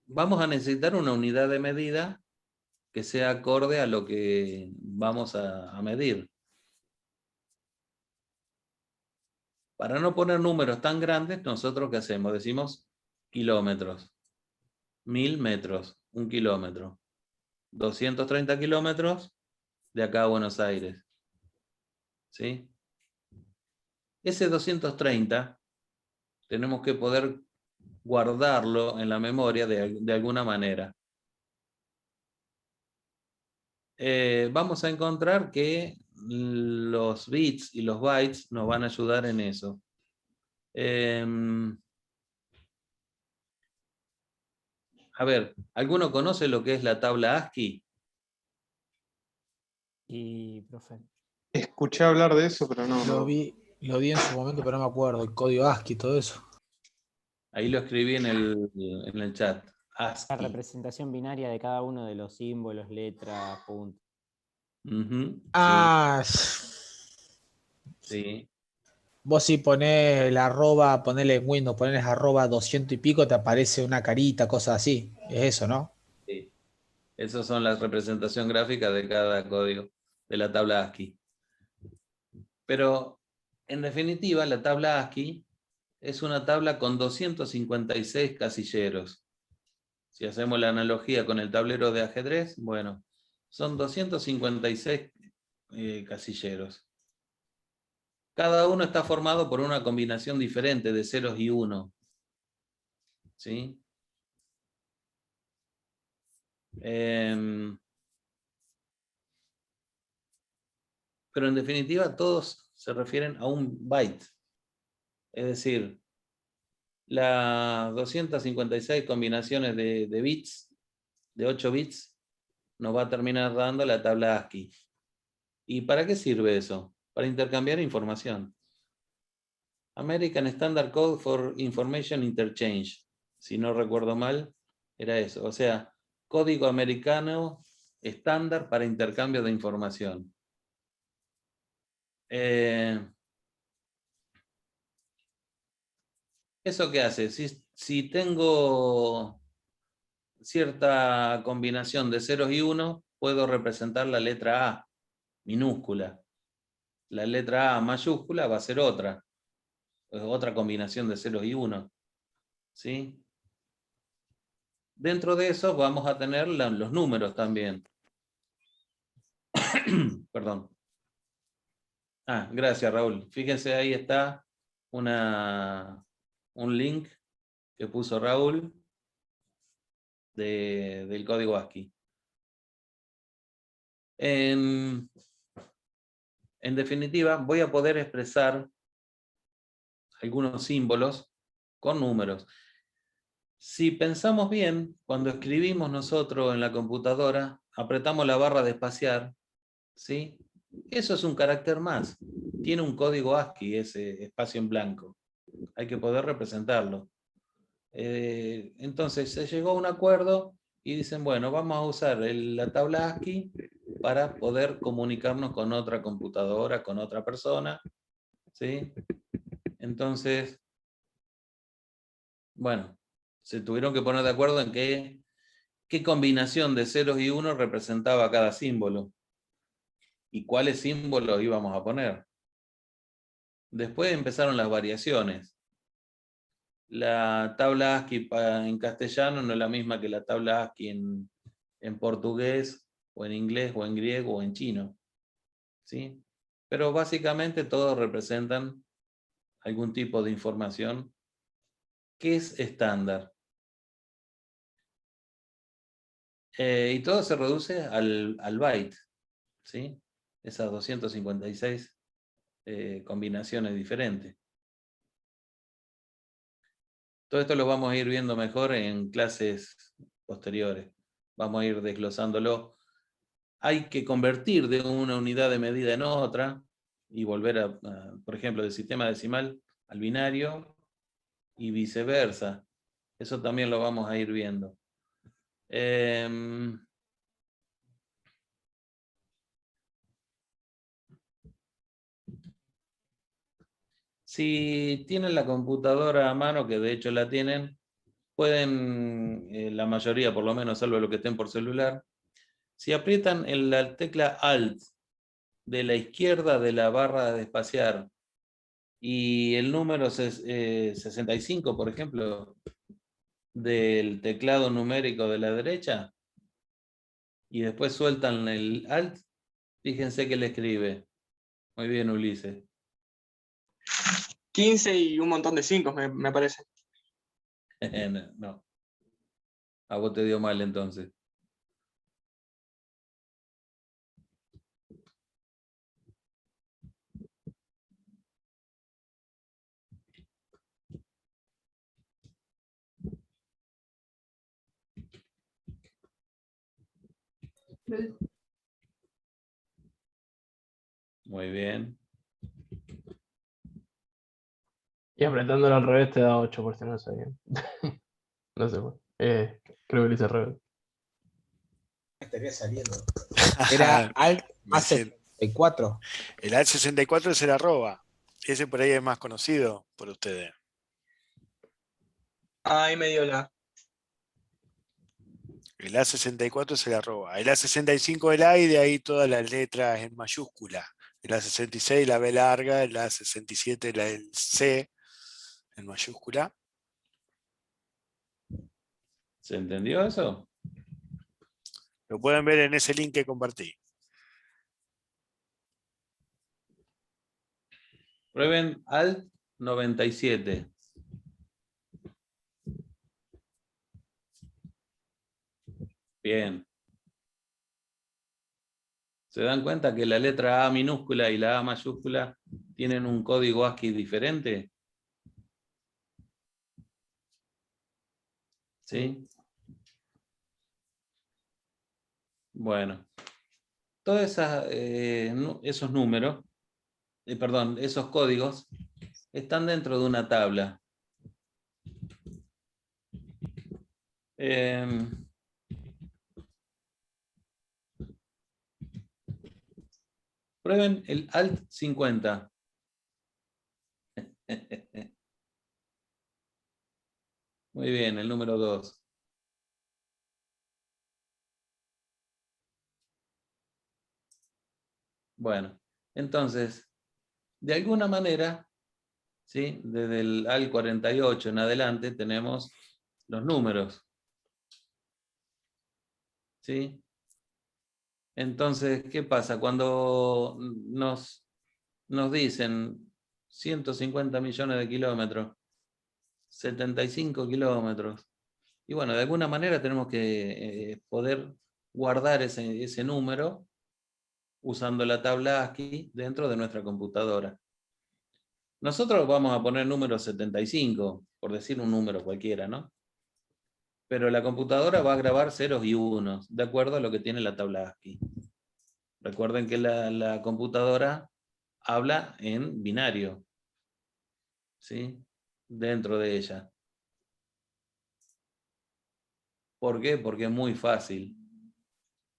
vamos a necesitar una unidad de medida que sea acorde a lo que vamos a medir. Para no poner números tan grandes, nosotros ¿qué hacemos? Decimos kilómetros, 1000 metros, 1 kilómetro, 230 kilómetros de acá a Buenos Aires. ¿Sí? Ese 230 tenemos que poder guardarlo en la memoria de alguna manera. Vamos a encontrar que los bits y los bytes nos van a ayudar en eso. A ver, ¿alguno conoce lo que es la tabla ASCII? Y, profe. Escuché hablar de eso, pero no. Lo vi en su momento, pero no me acuerdo. El código ASCII y todo eso. Ahí lo escribí en el chat. ASCII. La representación binaria de cada uno de los símbolos, letras, puntos. Ah, sí. Vos si ponés el arroba, ponele en Windows, ponés arroba 200 y pico, te aparece una carita, cosas así. Es eso, ¿no? Sí. Esas son las representaciones gráficas de cada código de la tabla ASCII. Pero, en definitiva, la tabla ASCII es una tabla con 256 casilleros. Si hacemos la analogía con el tablero de ajedrez, bueno, son 256 casilleros. Cada uno está formado por una combinación diferente de ceros y uno. ¿Sí? Pero en definitiva todos se refieren a un byte. Es decir, las 256 combinaciones de bits, de 8 bits, nos va a terminar dando la tabla ASCII. ¿Y para qué sirve eso? Para intercambiar información. American Standard Code for Information Interchange. Si no recuerdo mal, era eso. O sea, código americano estándar para intercambio de información. ¿Eso qué hace? Si tengo cierta combinación de ceros y unos, puedo representar la letra A minúscula. La letra A mayúscula va a ser otra combinación de ceros y unos. ¿Sí? Dentro de eso vamos a tener los números también. Perdón. Gracias, Raúl. Fíjense, ahí está un link que puso Raúl del código ASCII. En definitiva, voy a poder expresar algunos símbolos con números. Si pensamos bien, cuando escribimos nosotros en la computadora, apretamos la barra de espaciar, ¿sí? Eso es un carácter más. Tiene un código ASCII, ese espacio en blanco. Hay que poder representarlo. Entonces se llegó a un acuerdo y dicen, bueno, vamos a usar la tabla ASCII para poder comunicarnos con otra computadora, con otra persona, ¿sí? Entonces, bueno, se tuvieron que poner de acuerdo en qué combinación de ceros y unos representaba cada símbolo y cuáles símbolos íbamos a poner. Después empezaron las variaciones. La tabla ASCII en castellano no es la misma que la tabla ASCII en portugués, o en inglés, o en griego, o en chino, ¿sí? Pero básicamente todos representan algún tipo de información que es estándar. Y todo se reduce al byte, ¿sí? Esas 256 combinaciones diferentes. Todo esto lo vamos a ir viendo mejor en clases posteriores. Vamos a ir desglosándolo. Hay que convertir de una unidad de medida en otra y volver por ejemplo, del sistema decimal al binario y viceversa. Eso también lo vamos a ir viendo. Si tienen la computadora a mano, que de hecho la tienen, pueden, la mayoría por lo menos, salvo lo que estén por celular, si aprietan en la tecla Alt de la izquierda de la barra de espaciar y el número 65, por ejemplo, del teclado numérico de la derecha, y después sueltan el Alt, fíjense que le escribe. Muy bien, Ulises. 15 y un montón de 5, me parece. No. A vos te dio mal entonces. Muy bien. Y apretándolo al revés te da 8, por si no sabían. No sé, creo que lo hice al revés. Estaría saliendo. Era Alt más 64. El Alt 64 es el arroba. Ese por ahí es más conocido por ustedes. Ahí me dio la. El A64 es el arroba. El A65 el A y de ahí todas las letras en mayúscula. El A66 la B larga, el A67 el C en mayúscula. ¿Se entendió eso? Lo pueden ver en ese link que compartí. Prueben Alt 97. Bien. ¿Se dan cuenta que la letra A minúscula y la A mayúscula tienen un código ASCII diferente? ¿Sí? Bueno. Todos esos números, perdón, esos códigos, están dentro de una tabla. Prueben el Alt 50. Muy bien, el número 2. Bueno, entonces, de alguna manera, ¿sí? Desde el Alt 48 en adelante tenemos los números. ¿Sí? Entonces, ¿qué pasa? Cuando nos dicen 150 millones de kilómetros, 75 kilómetros, y bueno, de alguna manera tenemos que poder guardar ese número usando la tabla ASCII dentro de nuestra computadora. Nosotros vamos a poner número 75, por decir un número cualquiera, ¿no? Pero la computadora va a grabar ceros y unos, de acuerdo a lo que tiene la tabla ASCII. Recuerden que la computadora habla en binario, ¿sí? Dentro de ella. ¿Por qué? Porque es muy fácil.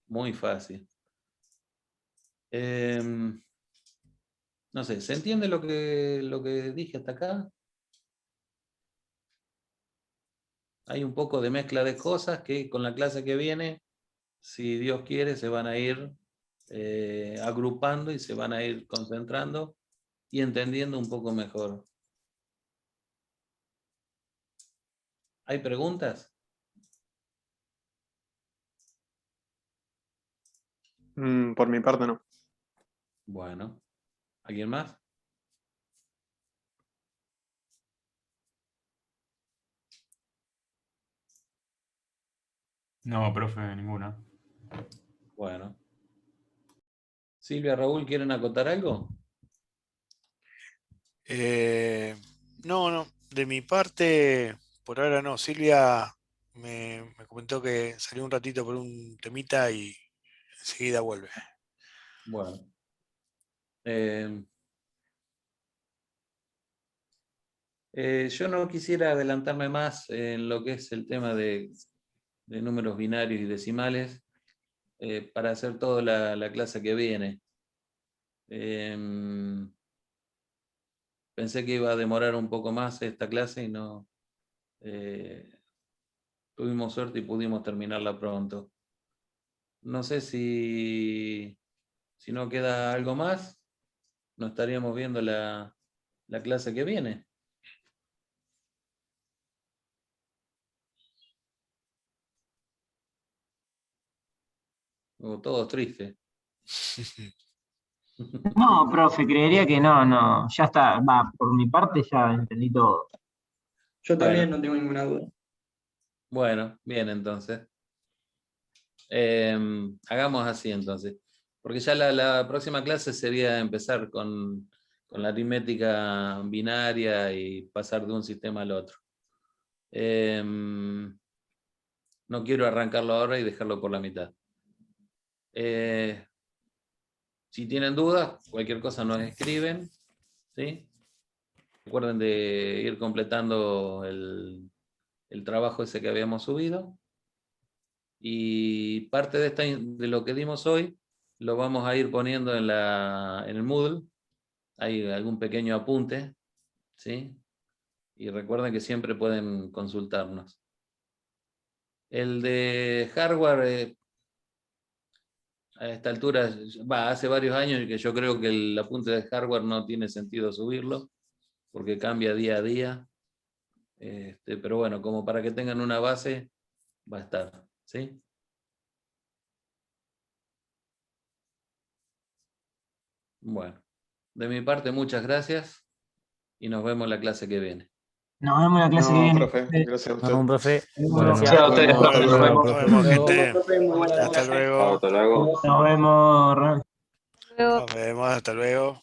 Muy fácil. No sé, ¿se entiende lo que dije hasta acá? Hay un poco de mezcla de cosas que con la clase que viene, si Dios quiere, se van a ir agrupando y se van a ir concentrando y entendiendo un poco mejor. ¿Hay preguntas? Por mi parte no. Bueno. ¿Alguien más? No, profe, ninguna. Bueno. Silvia, Raúl, ¿quieren acotar algo? No, de mi parte, por ahora no. Silvia me comentó que salió un ratito por un temita y enseguida vuelve. Bueno. Yo no quisiera adelantarme más en lo que es el tema de números binarios y decimales para hacer toda la clase que viene. Pensé que iba a demorar un poco más esta clase y no tuvimos suerte y pudimos terminarla pronto. No sé si no queda algo más, nos estaríamos viendo la clase que viene. O todos tristes. No, profe, creería que no, ya está, por mi parte ya entendí todo. Yo también Bueno. no tengo ninguna duda. Bueno, bien entonces. Hagamos así entonces. Porque ya la próxima clase sería empezar con la aritmética binaria y pasar de un sistema al otro. No quiero arrancarlo ahora y dejarlo por la mitad. Si tienen dudas, cualquier cosa nos escriben, ¿sí? Recuerden de ir completando el trabajo ese que habíamos subido. Y parte de lo que dimos hoy lo vamos a ir poniendo en el Moodle. Hay algún pequeño apunte, ¿sí? Y recuerden que siempre pueden consultarnos. El de hardware, a esta altura, hace varios años que yo creo que el apunte de hardware no tiene sentido subirlo, porque cambia día a día. Pero bueno, como para que tengan una base, va a estar, ¿sí? Bueno, de mi parte muchas gracias y nos vemos la clase que viene. Nos vemos en la clase que viene. Profe, gracias a usted. Nos vemos, profe. Gracias a ustedes, profe. Nos vemos. Nos vemos, gente. Hasta luego. Hasta luego. Nos vemos. Nos vemos, hasta luego.